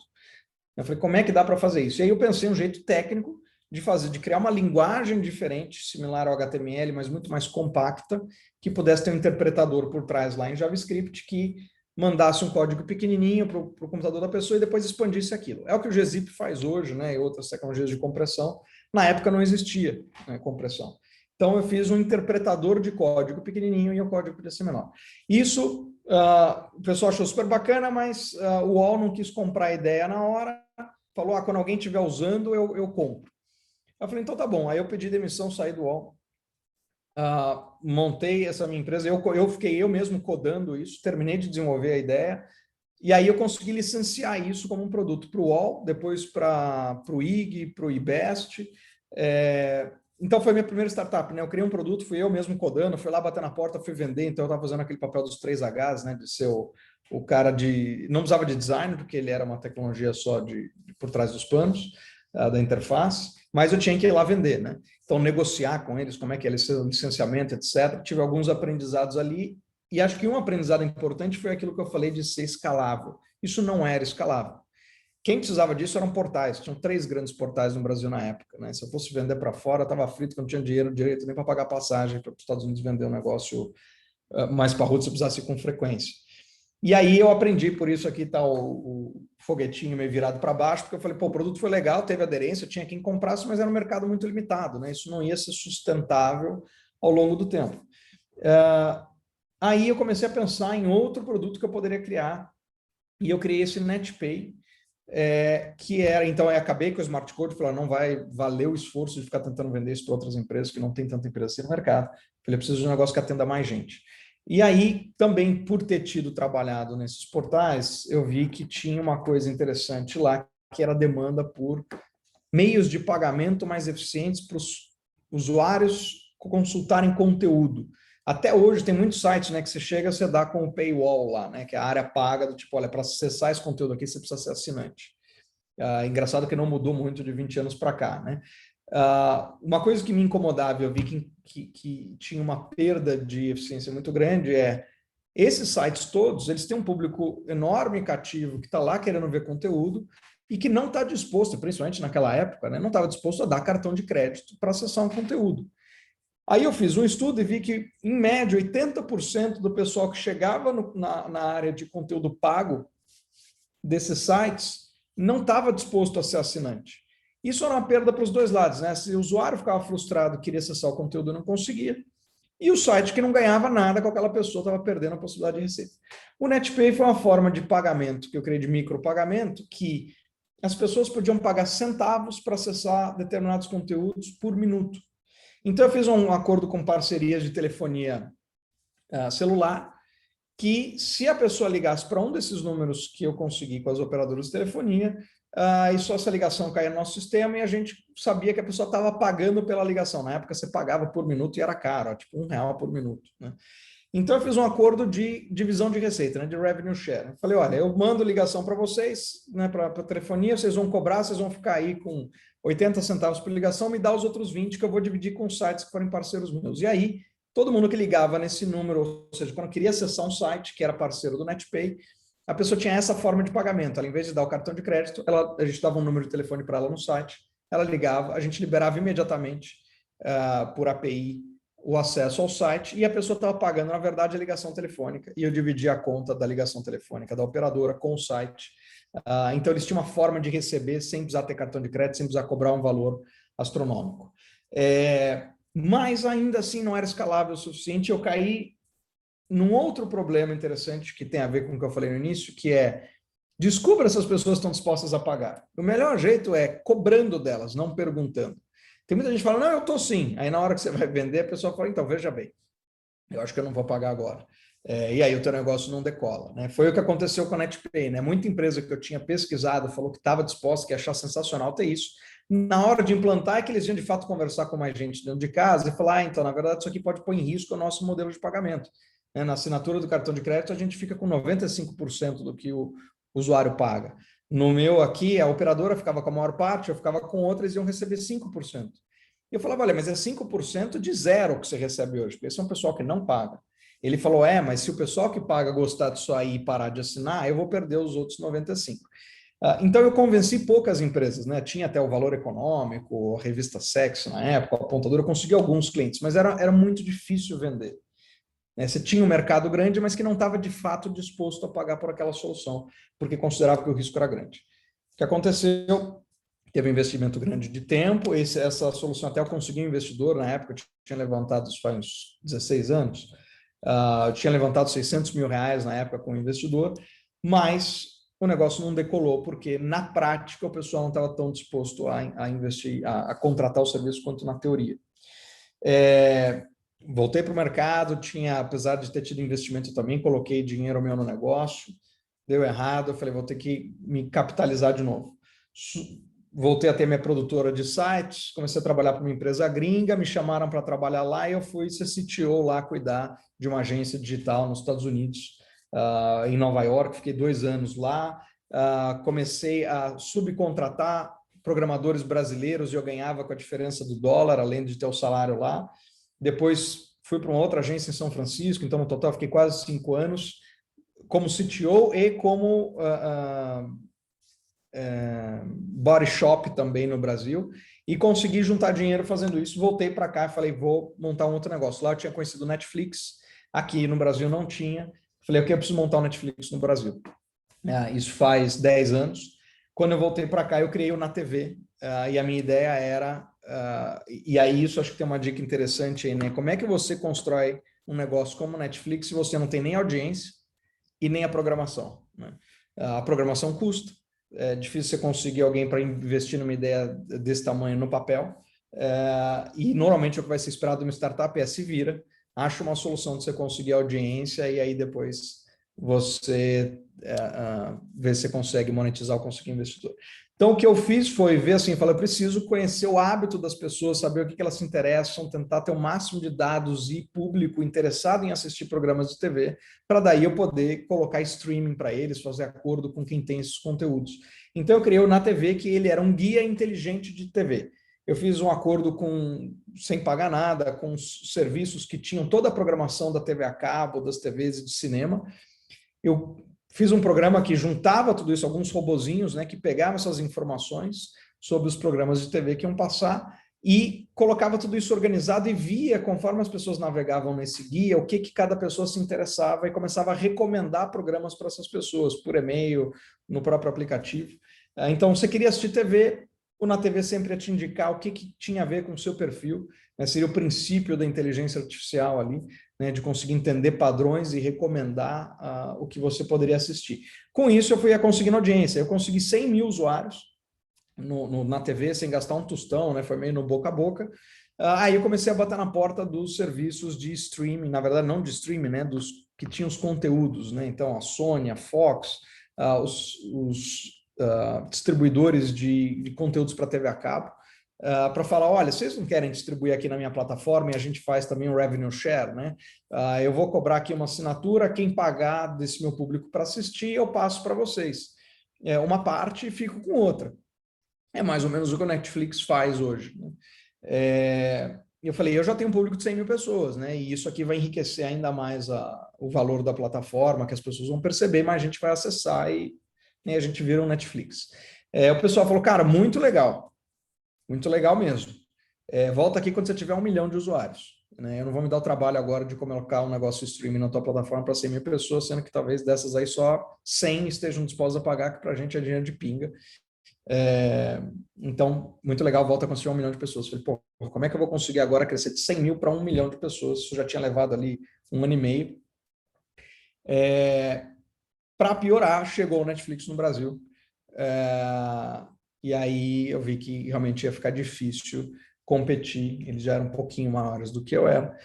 A: Eu falei, como é que dá para fazer isso? E aí eu pensei um jeito técnico de criar uma linguagem diferente, similar ao HTML, mas muito mais compacta, que pudesse ter um interpretador por trás lá em JavaScript que mandasse um código pequenininho para o computador da pessoa e depois expandisse aquilo. É o que o gzip faz hoje, né, e outras tecnologias de compressão. Na época não existia, né, compressão. Então eu fiz um interpretador de código pequenininho e o código podia ser menor. Isso O pessoal achou super bacana, mas o UOL não quis comprar a ideia na hora, falou, quando alguém estiver usando, eu compro. Eu falei, então tá bom. Aí eu pedi demissão, saí do UOL, montei essa minha empresa, eu fiquei eu mesmo codando isso, terminei de desenvolver a ideia, e aí eu consegui licenciar isso como um produto para o UOL, depois para o IG, para o IBEST. Então foi minha primeira startup, né? Eu criei um produto, fui eu mesmo codando, fui lá bater na porta, fui vender, então eu estava fazendo aquele papel dos 3 Hs, né? De ser o cara de... Não precisava de design, porque ele era uma tecnologia só por trás dos panos, da interface, mas eu tinha que ir lá vender, né? Então negociar com eles, como é que é licenciamento, etc. Tive alguns aprendizados ali, e acho que um aprendizado importante foi aquilo que eu falei de ser escalável. Isso não era escalável. Quem precisava disso eram portais. Tinham 3 grandes portais no Brasil na época, né? Se eu fosse vender para fora, estava frito, que não tinha dinheiro direito nem para pagar passagem para os Estados Unidos vender um negócio mais parrudo, se eu precisasse ir com frequência. E aí eu aprendi, por isso aqui está o foguetinho meio virado para baixo, porque eu falei, pô, o produto foi legal, teve aderência, tinha quem comprasse, mas era um mercado muito limitado, né? Isso não ia ser sustentável ao longo do tempo. Aí eu comecei a pensar em outro produto que eu poderia criar, e eu criei esse NetPay, que era, então, eu acabei com o Smart Code, falei, não vai valer o esforço de ficar tentando vender isso para outras empresas, que não tem tanta empresa assim no mercado. Falei, eu preciso de um negócio que atenda mais gente. E aí, também, por ter tido trabalhado nesses portais, eu vi que tinha uma coisa interessante lá, que era a demanda por meios de pagamento mais eficientes para os usuários consultarem conteúdo. Até hoje tem muitos sites, né, que você chega, você dá com o paywall lá, né, que é a área paga do tipo, olha, para acessar esse conteúdo aqui você precisa ser assinante. Engraçado que não mudou muito de 20 anos para cá, né? Uma coisa que me incomodava, eu vi que tinha uma perda de eficiência muito grande, esses sites todos, eles têm um público enorme, cativo, que está lá querendo ver conteúdo e que não está disposto, principalmente naquela época, né, não estava disposto a dar cartão de crédito para acessar um conteúdo. Aí eu fiz um estudo e vi que, em média, 80% do pessoal que chegava na área de conteúdo pago desses sites não estava disposto a ser assinante. Isso era uma perda para os dois lados, né? Se o usuário ficava frustrado, queria acessar o conteúdo e não conseguia, e o site que não ganhava nada com aquela pessoa estava perdendo a possibilidade de receita. O NetPay foi uma forma de pagamento, que eu criei de micropagamento, que as pessoas podiam pagar centavos para acessar determinados conteúdos por minuto. Então, eu fiz um acordo com parcerias de telefonia celular, que se a pessoa ligasse para um desses números que eu consegui com as operadoras de telefonia, e só essa ligação caía no nosso sistema e a gente sabia que a pessoa estava pagando pela ligação. Na época, você pagava por minuto e era caro, tipo R$ 1 por minuto, né? Então, eu fiz um acordo de divisão de receita, né, de revenue share. Eu falei, olha, eu mando ligação para vocês, né, para a telefonia, vocês vão cobrar, vocês vão ficar aí com 80 centavos por ligação, me dá os outros 20 que eu vou dividir com sites que forem parceiros meus. E aí, todo mundo que ligava nesse número, ou seja, quando queria acessar um site que era parceiro do NetPay, a pessoa tinha essa forma de pagamento. Ela, em vez de dar o cartão de crédito, a gente dava um número de telefone para ela no site, ela ligava, a gente liberava imediatamente por API o acesso ao site e a pessoa estava pagando, na verdade, a ligação telefônica e eu dividia a conta da ligação telefônica da operadora com o site. Então, eles tinham uma forma de receber sem precisar ter cartão de crédito, sem precisar cobrar um valor astronômico. Mas, ainda assim, não era escalável o suficiente. Eu caí num outro problema interessante que tem a ver com o que eu falei no início, que descubra se as pessoas estão dispostas a pagar. O melhor jeito é cobrando delas, não perguntando. Tem muita gente que fala, não, eu estou sim. Aí na hora que você vai vender, a pessoa fala, então, veja bem, eu acho que eu não vou pagar agora. E aí o teu negócio não decola, né? Foi o que aconteceu com a NetPay, né? Muita empresa que eu tinha pesquisado falou que estava disposta, que ia achar sensacional ter isso. Na hora de implantar, é que eles iam de fato conversar com mais gente dentro de casa e falar, então, na verdade, isso aqui pode pôr em risco o nosso modelo de pagamento. Na assinatura do cartão de crédito, a gente fica com 95% do que o usuário paga. No meu aqui, a operadora ficava com a maior parte, eu ficava com outras e iam receber 5%. E eu falava, olha, mas é 5% de zero que você recebe hoje, porque esse é um pessoal que não paga. Ele falou, mas se o pessoal que paga gostar disso aí e parar de assinar, eu vou perder os outros 95%. Então, eu convenci poucas empresas, né? Tinha até o Valor Econômico, a revista Sexo na época, a Apontadora, eu consegui alguns clientes, mas era muito difícil vender. Você tinha um mercado grande, mas que não estava de fato disposto a pagar por aquela solução, porque considerava que o risco era grande. O que aconteceu? Teve um investimento grande de tempo, essa solução até eu consegui um investidor, na época, tinha levantado isso faz uns 16 anos, Eu tinha levantado 600 mil reais na época com o investidor, mas o negócio não decolou, porque na prática o pessoal não estava tão disposto a investir, a contratar o serviço quanto na teoria. Voltei para o mercado, apesar de ter tido investimento, eu também coloquei dinheiro meu no negócio, deu errado, eu falei, vou ter que me capitalizar de novo. Voltei a ter minha produtora de sites, comecei a trabalhar para uma empresa gringa, me chamaram para trabalhar lá e eu fui ser CTO lá, cuidar de uma agência digital nos Estados Unidos, em Nova York, fiquei 2 anos lá, comecei a subcontratar programadores brasileiros e eu ganhava com a diferença do dólar, além de ter o salário lá. Depois fui para uma outra agência em São Francisco, então no total fiquei quase 5 anos como CTO e como body shop também no Brasil, e consegui juntar dinheiro fazendo isso. Voltei para cá e falei, vou montar um outro negócio. Lá eu tinha conhecido o Netflix, aqui no Brasil não tinha. Falei, ok, eu preciso montar o Netflix no Brasil. Isso faz 10 anos. Quando eu voltei para cá, eu criei o Na TV, e a minha ideia era, e aí isso acho que tem uma dica interessante aí, né? Como é que você constrói um negócio como o Netflix se você não tem nem audiência e nem a programação, né? A programação custa, é difícil você conseguir alguém para investir numa ideia desse tamanho no papel, e normalmente o que vai ser esperado de uma startup é se vira, acha uma solução de você conseguir audiência e aí depois você ver se você consegue monetizar ou conseguir investidor. Então, o que eu fiz foi ver assim, falar, eu preciso conhecer o hábito das pessoas, saber o que elas se interessam, tentar ter o máximo de dados e público interessado em assistir programas de TV, para daí eu poder colocar streaming para eles, fazer acordo com quem tem esses conteúdos. Então, eu criei o Na TV, que ele era um guia inteligente de TV. Eu fiz um acordo sem pagar nada, com serviços que tinham toda a programação da TV a cabo, das TVs e de cinema. Eu fiz um programa que juntava tudo isso, alguns robozinhos, né, que pegavam essas informações sobre os programas de TV que iam passar e colocava tudo isso organizado e via, conforme as pessoas navegavam nesse guia, o que cada pessoa se interessava e começava a recomendar programas para essas pessoas, por e-mail, no próprio aplicativo. Então, você queria assistir TV, o Na TV sempre ia te indicar o que tinha a ver com o seu perfil, né, seria o princípio da inteligência artificial ali, né, de conseguir entender padrões e recomendar o que você poderia assistir. Com isso, eu fui conseguindo audiência. Eu consegui 100 mil usuários na TV, sem gastar um tostão, né, foi meio no boca a boca. Aí eu comecei a bater na porta dos serviços de streaming, na verdade não de streaming, né, dos que tinham os conteúdos, né, então a Sony, a Fox, os distribuidores de conteúdos para TV a cabo, para falar, olha, vocês não querem distribuir aqui na minha plataforma e a gente faz também um revenue share, né? Eu vou cobrar aqui uma assinatura, quem pagar desse meu público para assistir, eu passo para vocês. Uma parte e fico com outra. É mais ou menos o que o Netflix faz hoje, né? Eu falei, eu já tenho um público de 100 mil pessoas, né? E isso aqui vai enriquecer ainda mais o valor da plataforma, que as pessoas vão perceber, mas a gente vai acessar e a gente vira um Netflix. O pessoal falou, cara, muito legal mesmo. Volta aqui quando você tiver 1 milhão de usuários, né? Eu não vou me dar o trabalho agora de colocar um negócio streaming na tua plataforma para 100 mil pessoas, sendo que talvez dessas aí só 100 estejam dispostas a pagar, que para a gente é dinheiro de pinga. Então, muito legal, volta a conseguir 1 milhão de pessoas. Falei, pô, como é que eu vou conseguir agora crescer de 100 mil para 1 milhão de pessoas? Isso já tinha levado ali 1 ano e meio. Para piorar, chegou o Netflix no Brasil. E aí eu vi que realmente ia ficar difícil competir, eles já eram um pouquinho maiores do que eu era.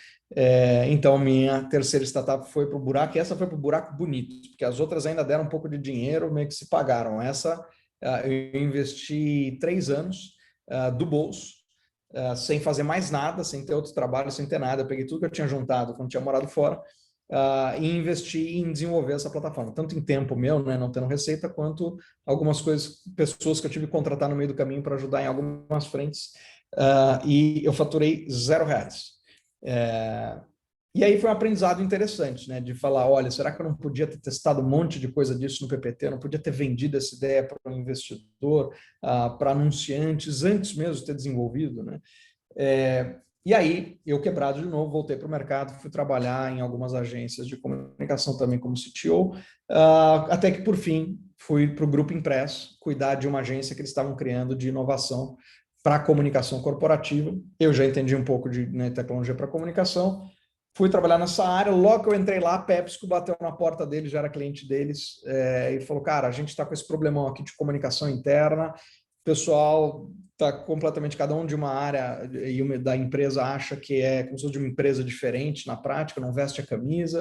A: Então, minha terceira startup foi para o buraco, e essa foi para o buraco bonito, porque as outras ainda deram um pouco de dinheiro, meio que se pagaram. Essa, eu investi 3 anos do bolso, sem fazer mais nada, sem ter outro trabalho, sem ter nada. Eu peguei tudo que eu tinha juntado quando tinha morado fora, e investi em desenvolver essa plataforma, tanto em tempo meu, né, não tendo receita, quanto algumas coisas, pessoas que eu tive que contratar no meio do caminho para ajudar em algumas frentes, e eu faturei R$0. E aí foi um aprendizado interessante, né, de falar, olha, será que eu não podia ter testado um monte de coisa disso no PPT, eu não podia ter vendido essa ideia para um investidor, para anunciantes, antes mesmo de ter desenvolvido, né? E aí, eu quebrado de novo, voltei para o mercado, fui trabalhar em algumas agências de comunicação também como CTO, até que, por fim, fui para o Grupo Impress, cuidar de uma agência que eles estavam criando de inovação para comunicação corporativa. Eu já entendi um pouco de, né, tecnologia para comunicação, fui trabalhar nessa área. Logo que eu entrei lá, a PepsiCo bateu na porta deles, já era cliente deles, e falou, cara, a gente está com esse problemão aqui de comunicação interna, o pessoal está completamente, cada um de uma área e da empresa acha que é como se fosse de uma empresa diferente na prática, não veste a camisa,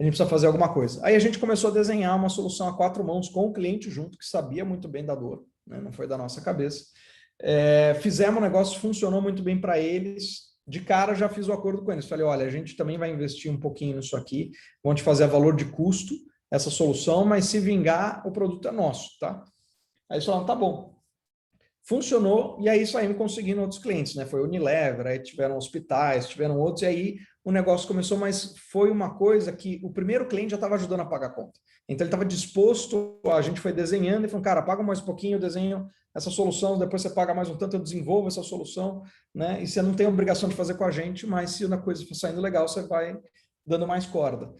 A: a gente precisa fazer alguma coisa. Aí a gente começou a desenhar uma solução a 4 mãos com o cliente junto, que sabia muito bem da dor, né? Não foi da nossa cabeça. Fizemos um negócio, funcionou muito bem para eles. De cara já fiz o acordo com eles. Falei, olha, a gente também vai investir um pouquinho nisso aqui, vamos te fazer a valor de custo essa solução, mas se vingar, o produto é nosso, tá? Aí eles falaram, tá bom. Funcionou, e aí saímos conseguindo outros clientes, né? Foi Unilever, aí tiveram hospitais, tiveram outros, e aí o negócio começou, mas foi uma coisa que o primeiro cliente já estava ajudando a pagar a conta. Então ele estava disposto, a gente foi desenhando e falou, cara, paga mais um pouquinho, eu desenho essa solução, depois você paga mais um tanto, eu desenvolvo essa solução, né? E você não tem obrigação de fazer com a gente, mas se a coisa for saindo legal, você vai dando mais corda.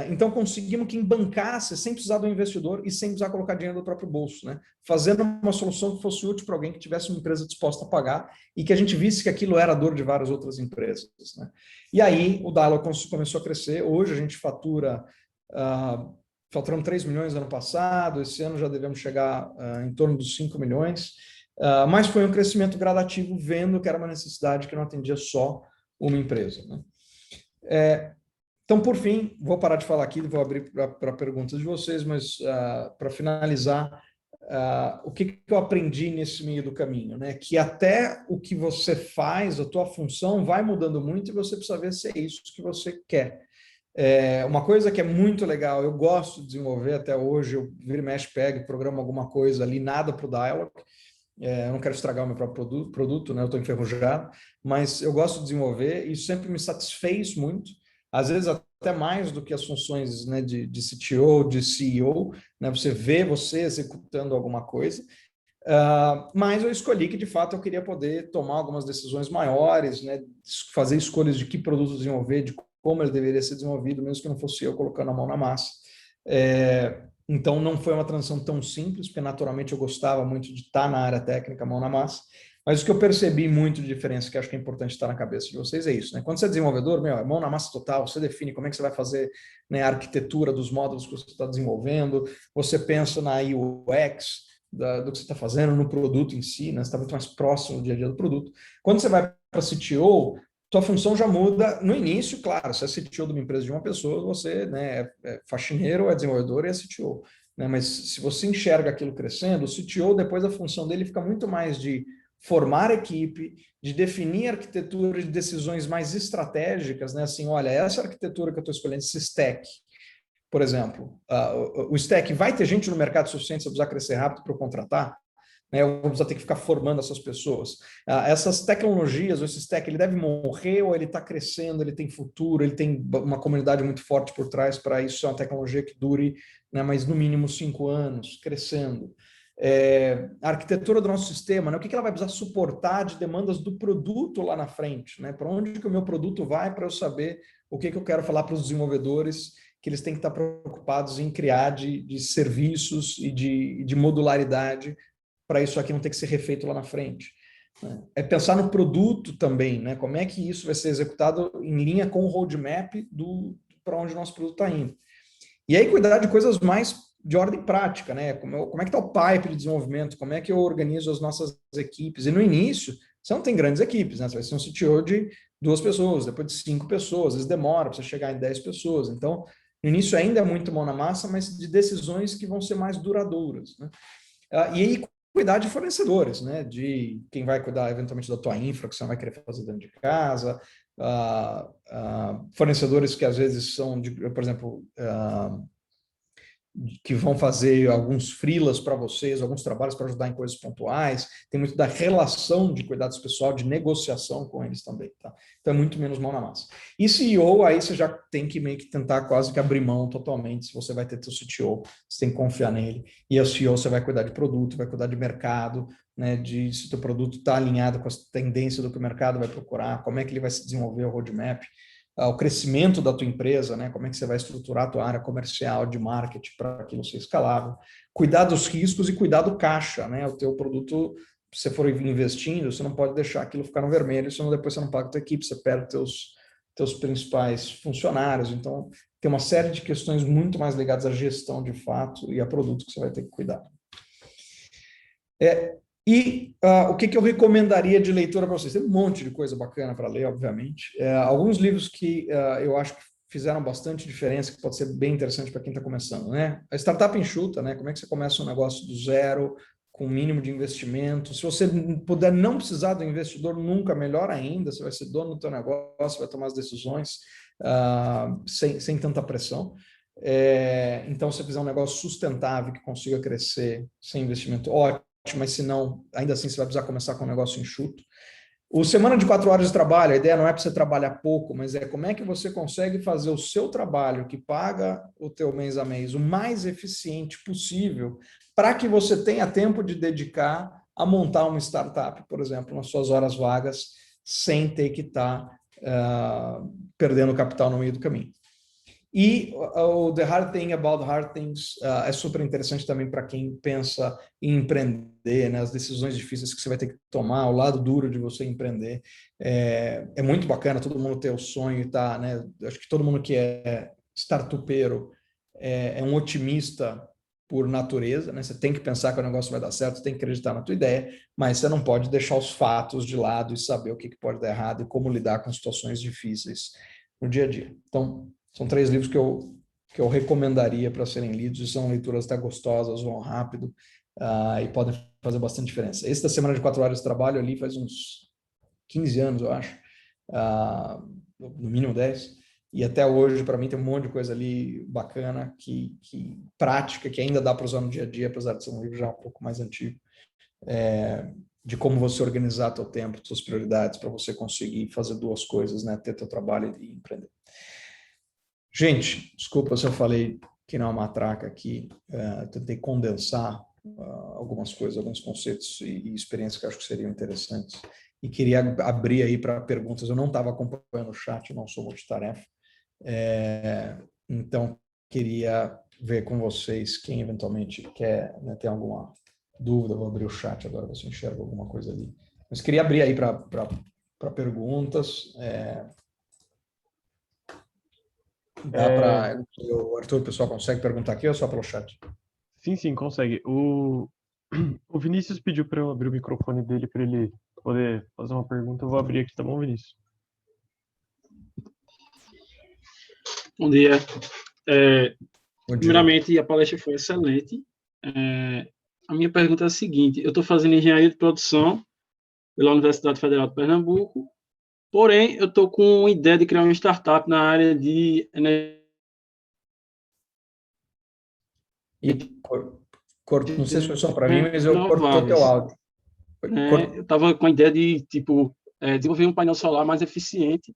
A: Então conseguimos que embancasse sem precisar do investidor e sem precisar colocar dinheiro do próprio bolso, né? Fazendo uma solução que fosse útil para alguém que tivesse uma empresa disposta a pagar e que a gente visse que aquilo era a dor de várias outras empresas, né? E aí o Dialog começou a crescer. Hoje a gente faturamos 3 milhões no ano passado, esse ano já devemos chegar em torno dos 5 milhões, mas foi um crescimento gradativo, vendo que era uma necessidade que não atendia só uma empresa, né? Então, por fim, vou parar de falar aqui, vou abrir para perguntas de vocês, mas para finalizar, o que eu aprendi nesse meio do caminho, né? Que até o que você faz, a tua função, vai mudando muito e você precisa ver se é isso que você quer. Uma coisa que é muito legal, eu gosto de desenvolver até hoje, eu viro e mexe, pego, programo alguma coisa ali, nada para o Dialog, eu não quero estragar o meu próprio produto, né? Eu estou enferrujado, mas eu gosto de desenvolver e isso sempre me satisfez muito, às vezes até mais do que as funções, né, de CTO, de CEO, né? Você vê você executando alguma coisa, mas eu escolhi que de fato eu queria poder tomar algumas decisões maiores, né? Fazer escolhas de que produto desenvolver, de como ele deveria ser desenvolvido, mesmo que não fosse eu colocando a mão na massa. Então, não foi uma transição tão simples, porque naturalmente eu gostava muito de estar na área técnica, mão na massa. Mas o que eu percebi muito de diferença, que acho que é importante estar na cabeça de vocês, é isso, né? Quando você é desenvolvedor, é mão na massa total, você define como é que você vai fazer, né, a arquitetura dos módulos que você está desenvolvendo, você pensa na UX, do que você está fazendo, no produto em si, né? Você está muito mais próximo do dia a dia do produto. Quando você vai para CTO, tua função já muda no início, claro, se é CTO de uma empresa de uma pessoa, você, né, é faxineiro, é desenvolvedor e é CTO, né? Mas se você enxerga aquilo crescendo, o CTO, depois a função dele fica muito mais de formar equipe, de definir arquitetura de decisões mais estratégicas, né? Assim, olha, essa arquitetura que eu estou escolhendo, esse stack, por exemplo, o stack vai ter gente no mercado suficiente se eu precisar crescer rápido para eu contratar? Eu vou precisar ter que ficar formando essas pessoas. Essas tecnologias, esse stack, ele deve morrer ou ele está crescendo, ele tem futuro, ele tem uma comunidade muito forte por trás para isso ser uma tecnologia que dure, né, mas no mínimo 5 anos, crescendo. A arquitetura do nosso sistema, né, o que ela vai precisar suportar de demandas do produto lá na frente, né? Para onde que o meu produto vai para eu saber o que eu quero falar para os desenvolvedores, que eles têm que estar preocupados em criar de serviços e de modularidade para isso aqui não ter que ser refeito lá na frente. É pensar no produto também, né? Como é que isso vai ser executado em linha com o roadmap para onde o nosso produto está indo. E aí cuidar de coisas mais de ordem prática, né? Como é que está o pipe de desenvolvimento, como é que eu organizo as nossas equipes. E no início, você não tem grandes equipes, né? Você vai ser um CTO de 2 pessoas, depois de 5 pessoas, às vezes demora para você chegar em 10 pessoas. Então, no início ainda é muito mão na massa, mas de decisões que vão ser mais duradouras, né? E aí cuidar de fornecedores, né? De quem vai cuidar eventualmente da tua infra, que você não vai querer fazer dentro de casa, fornecedores que às vezes são, por exemplo, que vão fazer alguns freelas para vocês, alguns trabalhos para ajudar em coisas pontuais, tem muito da relação de cuidados pessoal, de negociação com eles também, tá? Então é muito menos mão na massa. E CEO, aí você já tem que meio que tentar quase que abrir mão totalmente, se você vai ter teu CTO, você tem que confiar nele, e o CEO você vai cuidar de produto, vai cuidar de mercado, né, de se o teu produto está alinhado com as tendências do que o mercado vai procurar, como é que ele vai se desenvolver o roadmap, o crescimento da tua empresa, né? Como é que você vai estruturar a tua área comercial, de marketing, para aquilo ser escalável. Cuidar dos riscos e cuidar do caixa, né? O teu produto, se você for investindo, você não pode deixar aquilo ficar no vermelho, senão depois você não paga a tua equipe, você perde teus principais funcionários. Então, tem uma série de questões muito mais ligadas à gestão de fato e a produto que você vai ter que cuidar. O que eu recomendaria de leitura para vocês? Tem um monte de coisa bacana para ler, obviamente. Alguns livros que eu acho que fizeram bastante diferença, que pode ser bem interessante para quem está começando, né? A Startup Enxuta, né? Como é que você começa um negócio do zero, com o mínimo de investimento? Se você puder não precisar do investidor nunca, melhor ainda, você vai ser dono do teu negócio, vai tomar as decisões sem tanta pressão. Então, se você fizer um negócio sustentável, que consiga crescer sem investimento, ótimo, mas se não, ainda assim você vai precisar começar com um negócio enxuto. O Semana de 4 Horas de Trabalho, a ideia não é para você trabalhar pouco, mas é como é que você consegue fazer o seu trabalho, que paga o teu mês a mês, o mais eficiente possível, para que você tenha tempo de dedicar a montar uma startup, por exemplo, nas suas horas vagas, sem ter que estar perdendo capital no meio do caminho. E o The Hard Thing About Hard Things é super interessante também para quem pensa em empreender, né? As decisões difíceis que você vai ter que tomar, o lado duro de você empreender. É muito bacana todo mundo ter o sonho e tá, né? Acho que todo mundo que é startupeiro é um otimista por natureza, né? Você tem que pensar que o negócio vai dar certo, tem que acreditar na tua ideia, mas você não pode deixar os fatos de lado e saber o que pode dar errado e como lidar com situações difíceis no dia a dia. Então, são 3 livros que eu recomendaria para serem lidos, e são leituras até gostosas, vão rápido e podem fazer bastante diferença. Esse da Semana de 4 Horas de Trabalho ali faz uns 15 anos, eu acho, no mínimo 10, e até hoje, para mim, tem um monte de coisa ali bacana, que prática, que ainda dá para usar no dia a dia, apesar de ser um livro já um pouco mais antigo, de como você organizar teu tempo, suas prioridades, para você conseguir fazer 2 coisas, né? Ter teu trabalho e empreender. Gente, desculpa se eu falei que não é uma matraca aqui, tentei condensar algumas coisas, alguns conceitos e experiências que eu acho que seriam interessantes. E queria abrir aí para perguntas. Eu não estava acompanhando o chat, eu não sou multitarefa. Então, queria ver com vocês quem eventualmente quer, né, ter alguma dúvida. Vou abrir o chat agora, ver se eu enxergo alguma coisa ali. Mas queria abrir aí para perguntas. Dá para... O Arthur, o pessoal consegue perguntar aqui ou só pelo chat?
B: Sim, consegue. O Vinícius pediu para eu abrir o microfone dele para ele poder fazer uma pergunta. Eu vou abrir aqui, tá bom, Vinícius?
C: Bom dia.
A: Bom dia.
C: Primeiramente, a palestra foi excelente. A minha pergunta é a seguinte: eu estou fazendo engenharia de produção pela Universidade Federal de Pernambuco, porém, eu estou com uma ideia de criar uma startup na área de energia.
A: Não sei se foi só para mim, mas eu cortou teu áudio.
C: Eu estava com a ideia de, desenvolver um painel solar mais eficiente.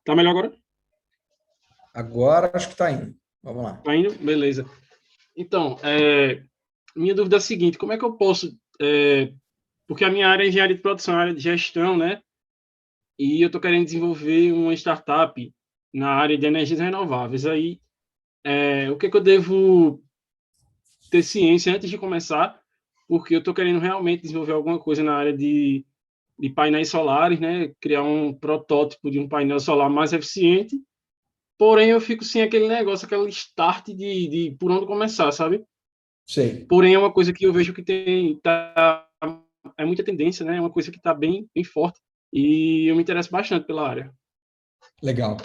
C: Tá melhor agora?
A: Agora acho que está indo. Vamos lá.
C: Está indo? Beleza. Então, minha dúvida é a seguinte: como é que eu posso... porque a minha área é engenharia de produção, área de gestão, né? E eu estou querendo desenvolver uma startup na área de energias renováveis. Aí, o que eu devo ter ciência antes de começar? Porque eu estou querendo realmente desenvolver alguma coisa na área de painéis solares, né? Criar um protótipo de um painel solar mais eficiente. Porém, eu fico sem aquele negócio, aquele start de por onde começar, sabe?
A: Sei.
C: Porém, é uma coisa que eu vejo que é muita tendência, né? É uma coisa que está bem forte. E eu me interesso bastante pela área.
A: Legal.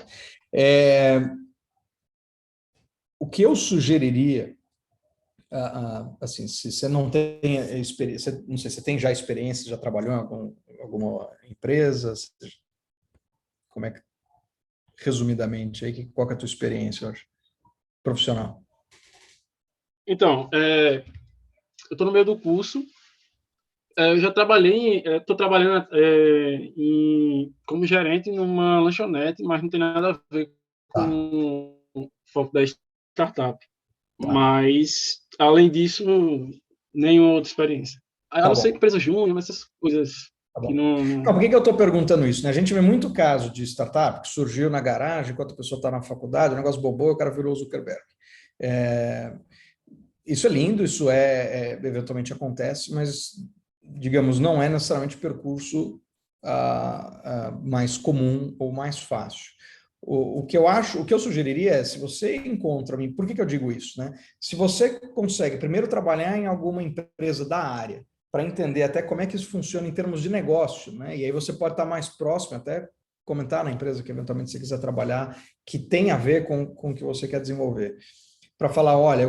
A: O que eu sugeriria, assim, se você não tem experiência, não sei se você tem já experiência, já trabalhou em alguma empresa, como é que, resumidamente, aí, qual que é a tua experiência, hoje, profissional?
C: Então, eu estou no meio do curso. Eu já trabalhei, estou trabalhando como gerente numa lanchonete, mas não tem nada a ver com o foco da startup. Mas, além disso, nenhuma outra experiência. A não ser empresa júnior, essas coisas que não...
A: Por que eu estou perguntando isso? Né? A gente vê muito caso de startup que surgiu na garagem, enquanto a pessoa está na faculdade, o negócio bobou, o cara virou Zuckerberg. Isso é lindo, isso eventualmente acontece, mas, digamos, não é necessariamente o percurso mais comum ou mais fácil. O que eu acho, o que eu sugeriria é, se você encontra, por que eu digo isso, né? Se você consegue primeiro trabalhar em alguma empresa da área, para entender até como é que isso funciona em termos de negócio, né? E aí você pode estar mais próximo, até comentar na empresa que eventualmente você quiser trabalhar, que tem a ver com o que você quer desenvolver. Para falar, olha,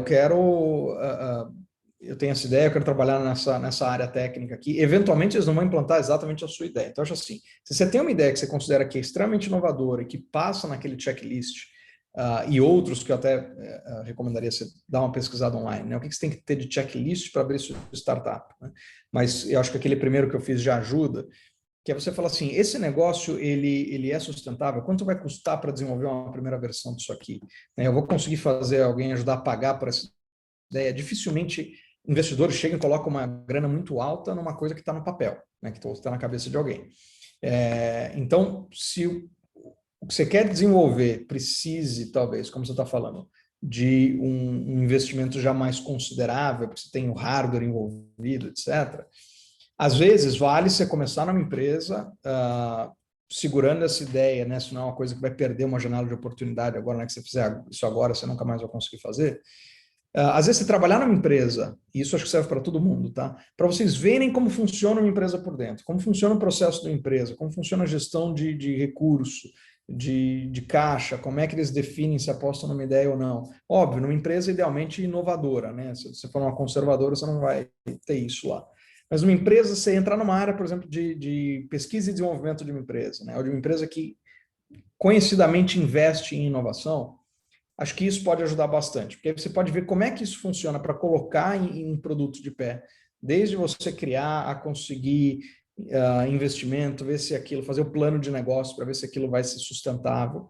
A: eu tenho essa ideia, eu quero trabalhar nessa área técnica aqui. Eventualmente, eles não vão implantar exatamente a sua ideia. Então, eu acho assim, se você tem uma ideia que você considera que é extremamente inovadora e que passa naquele checklist, e outros que eu até recomendaria você dar uma pesquisada online, né? O que você tem que ter de checklist para abrir sua startup, né? Mas eu acho que aquele primeiro que eu fiz já ajuda, que é você falar assim, esse negócio, ele é sustentável? Quanto vai custar para desenvolver uma primeira versão disso aqui? Eu vou conseguir fazer alguém ajudar a pagar por essa ideia? Dificilmente investidores chegam e colocam uma grana muito alta numa coisa que está no papel, né, que está na cabeça de alguém. Então, se o que você quer desenvolver precise, talvez, como você está falando, de um investimento já mais considerável, porque você tem o hardware envolvido, etc., às vezes vale você começar numa empresa segurando essa ideia, né? Se não é uma coisa que vai perder uma janela de oportunidade agora, né? Que você fizer isso agora, você nunca mais vai conseguir fazer. Às vezes, você trabalhar numa empresa, e isso acho que serve para todo mundo, tá? Para vocês verem como funciona uma empresa por dentro, como funciona o processo da empresa, como funciona a gestão de recurso, de caixa, como é que eles definem se apostam numa ideia ou não. Óbvio, numa empresa idealmente inovadora, né? Se você for uma conservadora, você não vai ter isso lá. Mas numa empresa, você entrar numa área, por exemplo, de pesquisa e desenvolvimento de uma empresa, né? Ou de uma empresa que conhecidamente investe em inovação, acho que isso pode ajudar bastante, porque aí você pode ver como é que isso funciona para colocar em um produto de pé, desde você criar a conseguir investimento, ver se aquilo, fazer o plano de negócio para ver se aquilo vai ser sustentável.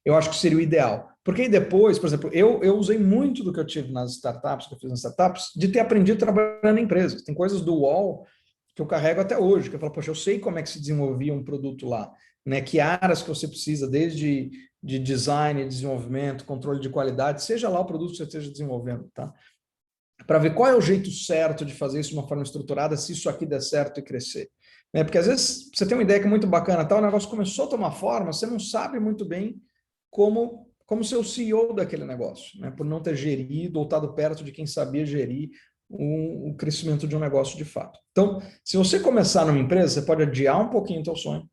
A: Eu acho que seria o ideal. Porque aí depois, por exemplo, eu usei muito do que eu tive nas startups, que eu fiz nas startups, de ter aprendido trabalhando em empresas. Tem coisas do UOL que eu carrego até hoje, que eu falo, poxa, eu sei como é que se desenvolvia um produto lá, né? Que áreas que você precisa, desde de design, desenvolvimento, controle de qualidade, seja lá o produto que você esteja desenvolvendo, tá? Para ver qual é o jeito certo de fazer isso de uma forma estruturada, se isso aqui der certo e crescer. Né? Porque às vezes você tem uma ideia que é muito bacana, tá? O negócio começou a tomar forma, você não sabe muito bem como ser o CEO daquele negócio, né? Por não ter gerido ou estado perto de quem sabia gerir o crescimento de um negócio de fato. Então, se você começar numa empresa, você pode adiar um pouquinho o teu sonho,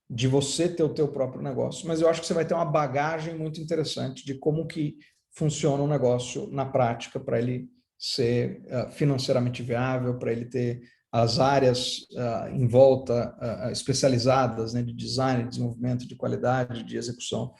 A: de você ter o teu próprio negócio, mas eu acho que você vai ter uma bagagem muito interessante de como que funciona um negócio na prática para ele ser financeiramente viável, para ele ter as áreas em volta especializadas, né, de design, de desenvolvimento, de qualidade, de execução,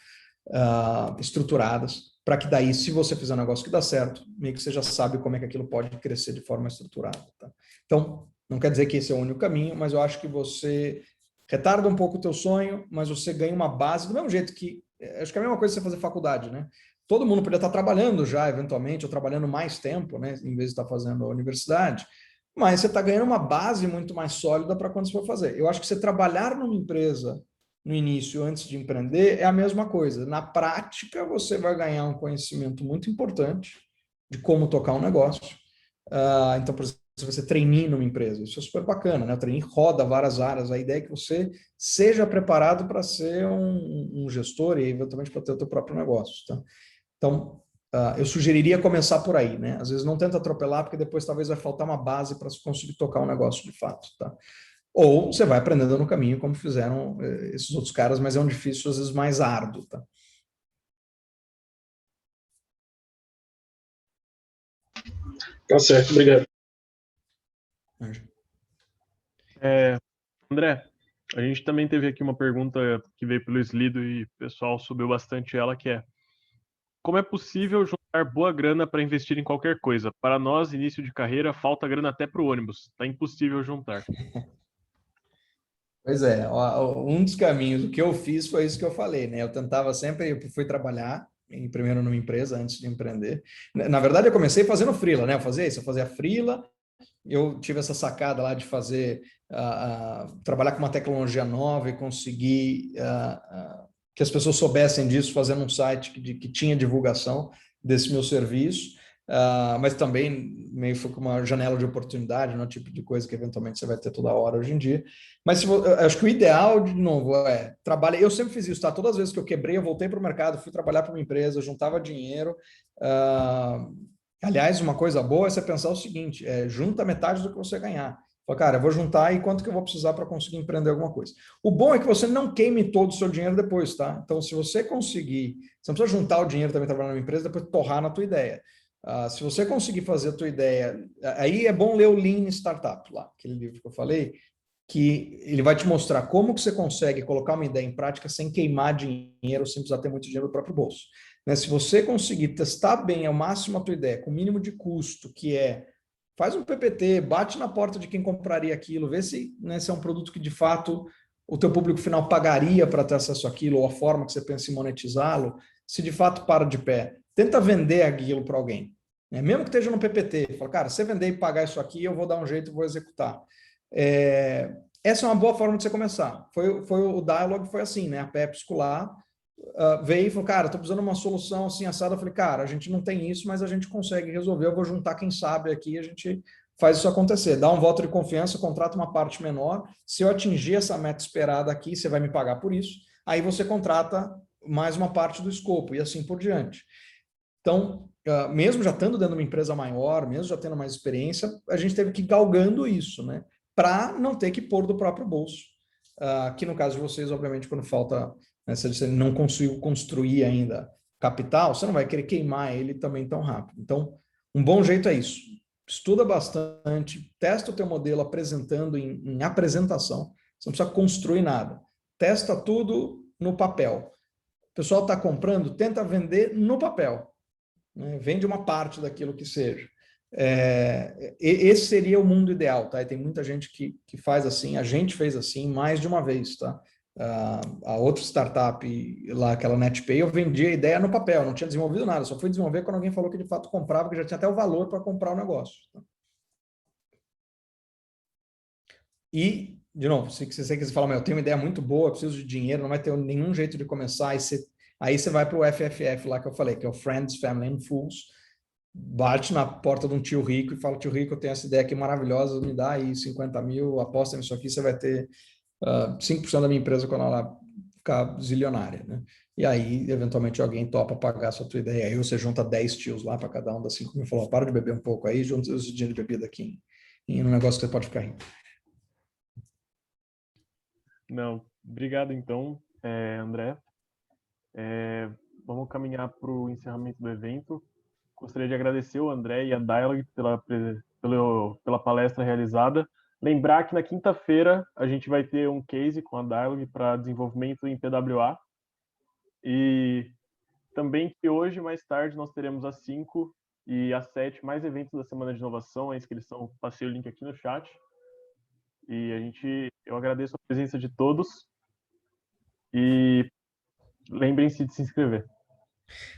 A: estruturadas, para que daí, se você fizer um negócio que dá certo, meio que você já sabe como é que aquilo pode crescer de forma estruturada. Tá? Então, não quer dizer que esse é o único caminho, mas eu acho que você retarda um pouco o teu sonho, mas você ganha uma base do mesmo jeito que, acho que é a mesma coisa que você fazer faculdade, né? Todo mundo poderia estar trabalhando já, eventualmente, ou trabalhando mais tempo, né? Em vez de estar fazendo a universidade, mas você está ganhando uma base muito mais sólida para quando você for fazer. Eu acho que você trabalhar numa empresa no início, antes de empreender, é a mesma coisa. Na prática, você vai ganhar um conhecimento muito importante de como tocar um negócio. Então, por exemplo, se você treinar numa empresa, isso é super bacana, né? O treininho roda várias áreas. A ideia é que você seja preparado para ser um gestor e, eventualmente, para ter o teu próprio negócio. Tá? Então, eu sugeriria começar por aí, né? Às vezes não tenta atropelar, porque depois talvez vai faltar uma base para conseguir tocar um negócio de fato, tá? Ou você vai aprendendo no caminho, como fizeram esses outros caras, mas é um difícil, às vezes, mais árduo, tá?
C: Tá certo, obrigado.
B: André, a gente também teve aqui uma pergunta que veio pelo Slido e o pessoal subiu bastante ela, que é: como é possível juntar boa grana para investir em qualquer coisa? Para nós, início de carreira, falta grana até para o ônibus. Está impossível juntar.
A: Pois é, um dos caminhos, o que eu fiz foi isso que eu falei, né? Eu tentava sempre, eu fui trabalhar primeiro numa empresa antes de empreender. Na verdade, eu comecei fazendo freela, né? Eu fazia isso, eu fazia freela, eu tive essa sacada lá de fazer, trabalhar com uma tecnologia nova e conseguir que as pessoas soubessem disso, fazendo um site que tinha divulgação desse meu serviço. mas também meio foi com uma janela de oportunidade, não é o tipo de coisa que eventualmente você vai ter toda hora hoje em dia. Mas eu acho que o ideal, de novo, é trabalhar. Eu sempre fiz isso, tá? Todas as vezes que eu quebrei, eu voltei para o mercado, fui trabalhar para uma empresa, juntava dinheiro. Aliás, uma coisa boa é você pensar o seguinte: junta metade do que você ganhar. Fala, cara, eu vou juntar e quanto que eu vou precisar para conseguir empreender alguma coisa. O bom é que você não queime todo o seu dinheiro depois, tá? Então, se você conseguir, você não precisa juntar o dinheiro também trabalhando numa empresa, depois torrar na tua ideia. Se você conseguir fazer a tua ideia, aí é bom ler o Lean Startup lá, aquele livro que eu falei, que ele vai te mostrar como que você consegue colocar uma ideia em prática sem queimar dinheiro, sem precisar ter muito dinheiro no próprio bolso. Né? Se você conseguir testar bem ao máximo a tua ideia, com o mínimo de custo, que é faz um PPT, bate na porta de quem compraria aquilo, vê se, né, se é um produto que de fato o teu público final pagaria para ter acesso àquilo, ou a forma que você pensa em monetizá-lo, se de fato para de pé. Tenta vender aquilo para alguém. Né? Mesmo que esteja no PPT, fala, cara, se você vender e pagar isso aqui, eu vou dar um jeito e vou executar. Essa é uma boa forma de você começar. O Dialogue foi assim, né? A Pepsi lá veio e falou, cara, estou precisando de uma solução assim, assada. Eu falei, cara, a gente não tem isso, mas a gente consegue resolver. Eu vou juntar quem sabe aqui e a gente faz isso acontecer. Dá um voto de confiança, contrata uma parte menor. Se eu atingir essa meta esperada aqui, você vai me pagar por isso. Aí você contrata mais uma parte do escopo e assim por diante. Então, mesmo já estando dentro de uma empresa maior, mesmo já tendo mais experiência, a gente teve que ir galgando isso, né? Para não ter que pôr do próprio bolso. Que no caso de vocês, obviamente, quando falta, né, se você não conseguiu construir ainda capital, você não vai querer queimar ele também tão rápido. Então, um bom jeito é isso. Estuda bastante, testa o teu modelo apresentando em apresentação. Você não precisa construir nada. Testa tudo no papel. O pessoal está comprando, tenta vender no papel. Né? Vende uma parte daquilo que seja. Esse seria o mundo ideal, tá? E tem muita gente que faz assim, a gente fez assim mais de uma vez, tá? A outra startup lá, aquela NetPay, eu vendi a ideia no papel, não tinha desenvolvido nada, só fui desenvolver quando alguém falou que de fato comprava, que já tinha até o valor para comprar o negócio. Tá? E, de novo, se você quiser falar, eu tenho uma ideia muito boa, preciso de dinheiro, não vai ter nenhum jeito de começar, aí você vai para o FFF lá que eu falei, que é o Friends, Family and Fools, bate na porta de um tio rico e fala, tio rico, eu tenho essa ideia aqui maravilhosa, me dá aí 50 mil, aposta nisso aqui, você vai ter 5% da minha empresa quando ela ficar zilionária, né? E aí, eventualmente, alguém topa pagar a sua tua ideia. Aí você junta 10 tios lá para cada um das 5 mil e fala, para de beber um pouco aí, junta esse dinheiro de bebida aqui em um negócio que você pode ficar rico.
B: Não, obrigado então, André. Vamos caminhar para o encerramento do evento. Gostaria de agradecer o André e a Dialogue pela palestra realizada. Lembrar que na quinta-feira a gente vai ter um case com a Dialogue para desenvolvimento em PWA. E também que hoje, mais tarde, nós teremos às 5 e às 7 mais eventos da Semana de Inovação. A inscrição, passei o link aqui no chat. E eu agradeço a presença de todos. E lembrem-se de se inscrever.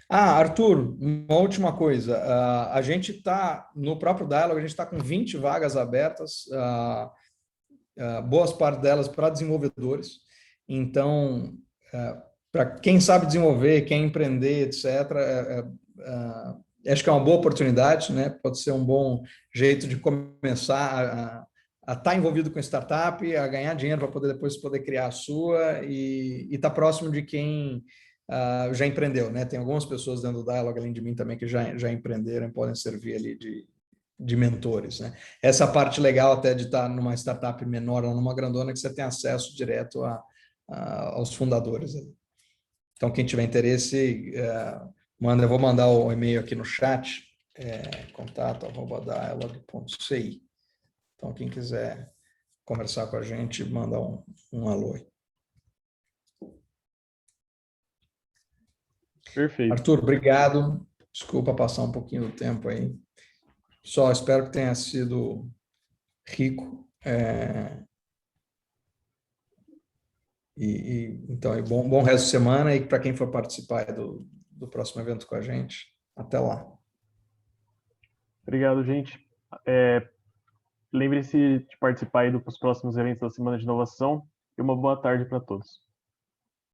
A: Arthur, uma última coisa. A gente está, no próprio Dialog, a gente está com 20 vagas abertas, boas partes delas para desenvolvedores. Então, para quem sabe desenvolver, quem empreender, etc., acho que é uma boa oportunidade, né? Pode ser um bom jeito de começar a estar envolvido com startup, a ganhar dinheiro para poder depois poder criar a sua e estar próximo de quem já empreendeu, né? Tem algumas pessoas dentro do Dialog, além de mim também, que já empreenderam e podem servir ali de mentores, né? Essa parte legal até de estar numa startup menor ou numa grandona que você tem acesso direto aos fundadores. Então, quem tiver interesse, eu vou mandar o e-mail aqui no chat, contato@dialog.ci. Então, quem quiser conversar com a gente, manda um alô aí.
B: Perfeito.
A: Arthur, obrigado. Desculpa passar um pouquinho do tempo aí. Só espero que tenha sido rico. Então, bom resto de semana e para quem for participar do próximo evento com a gente. Até lá.
B: Obrigado, gente. Lembre-se de participar aí dos próximos eventos da Semana de Inovação e uma boa tarde para todos.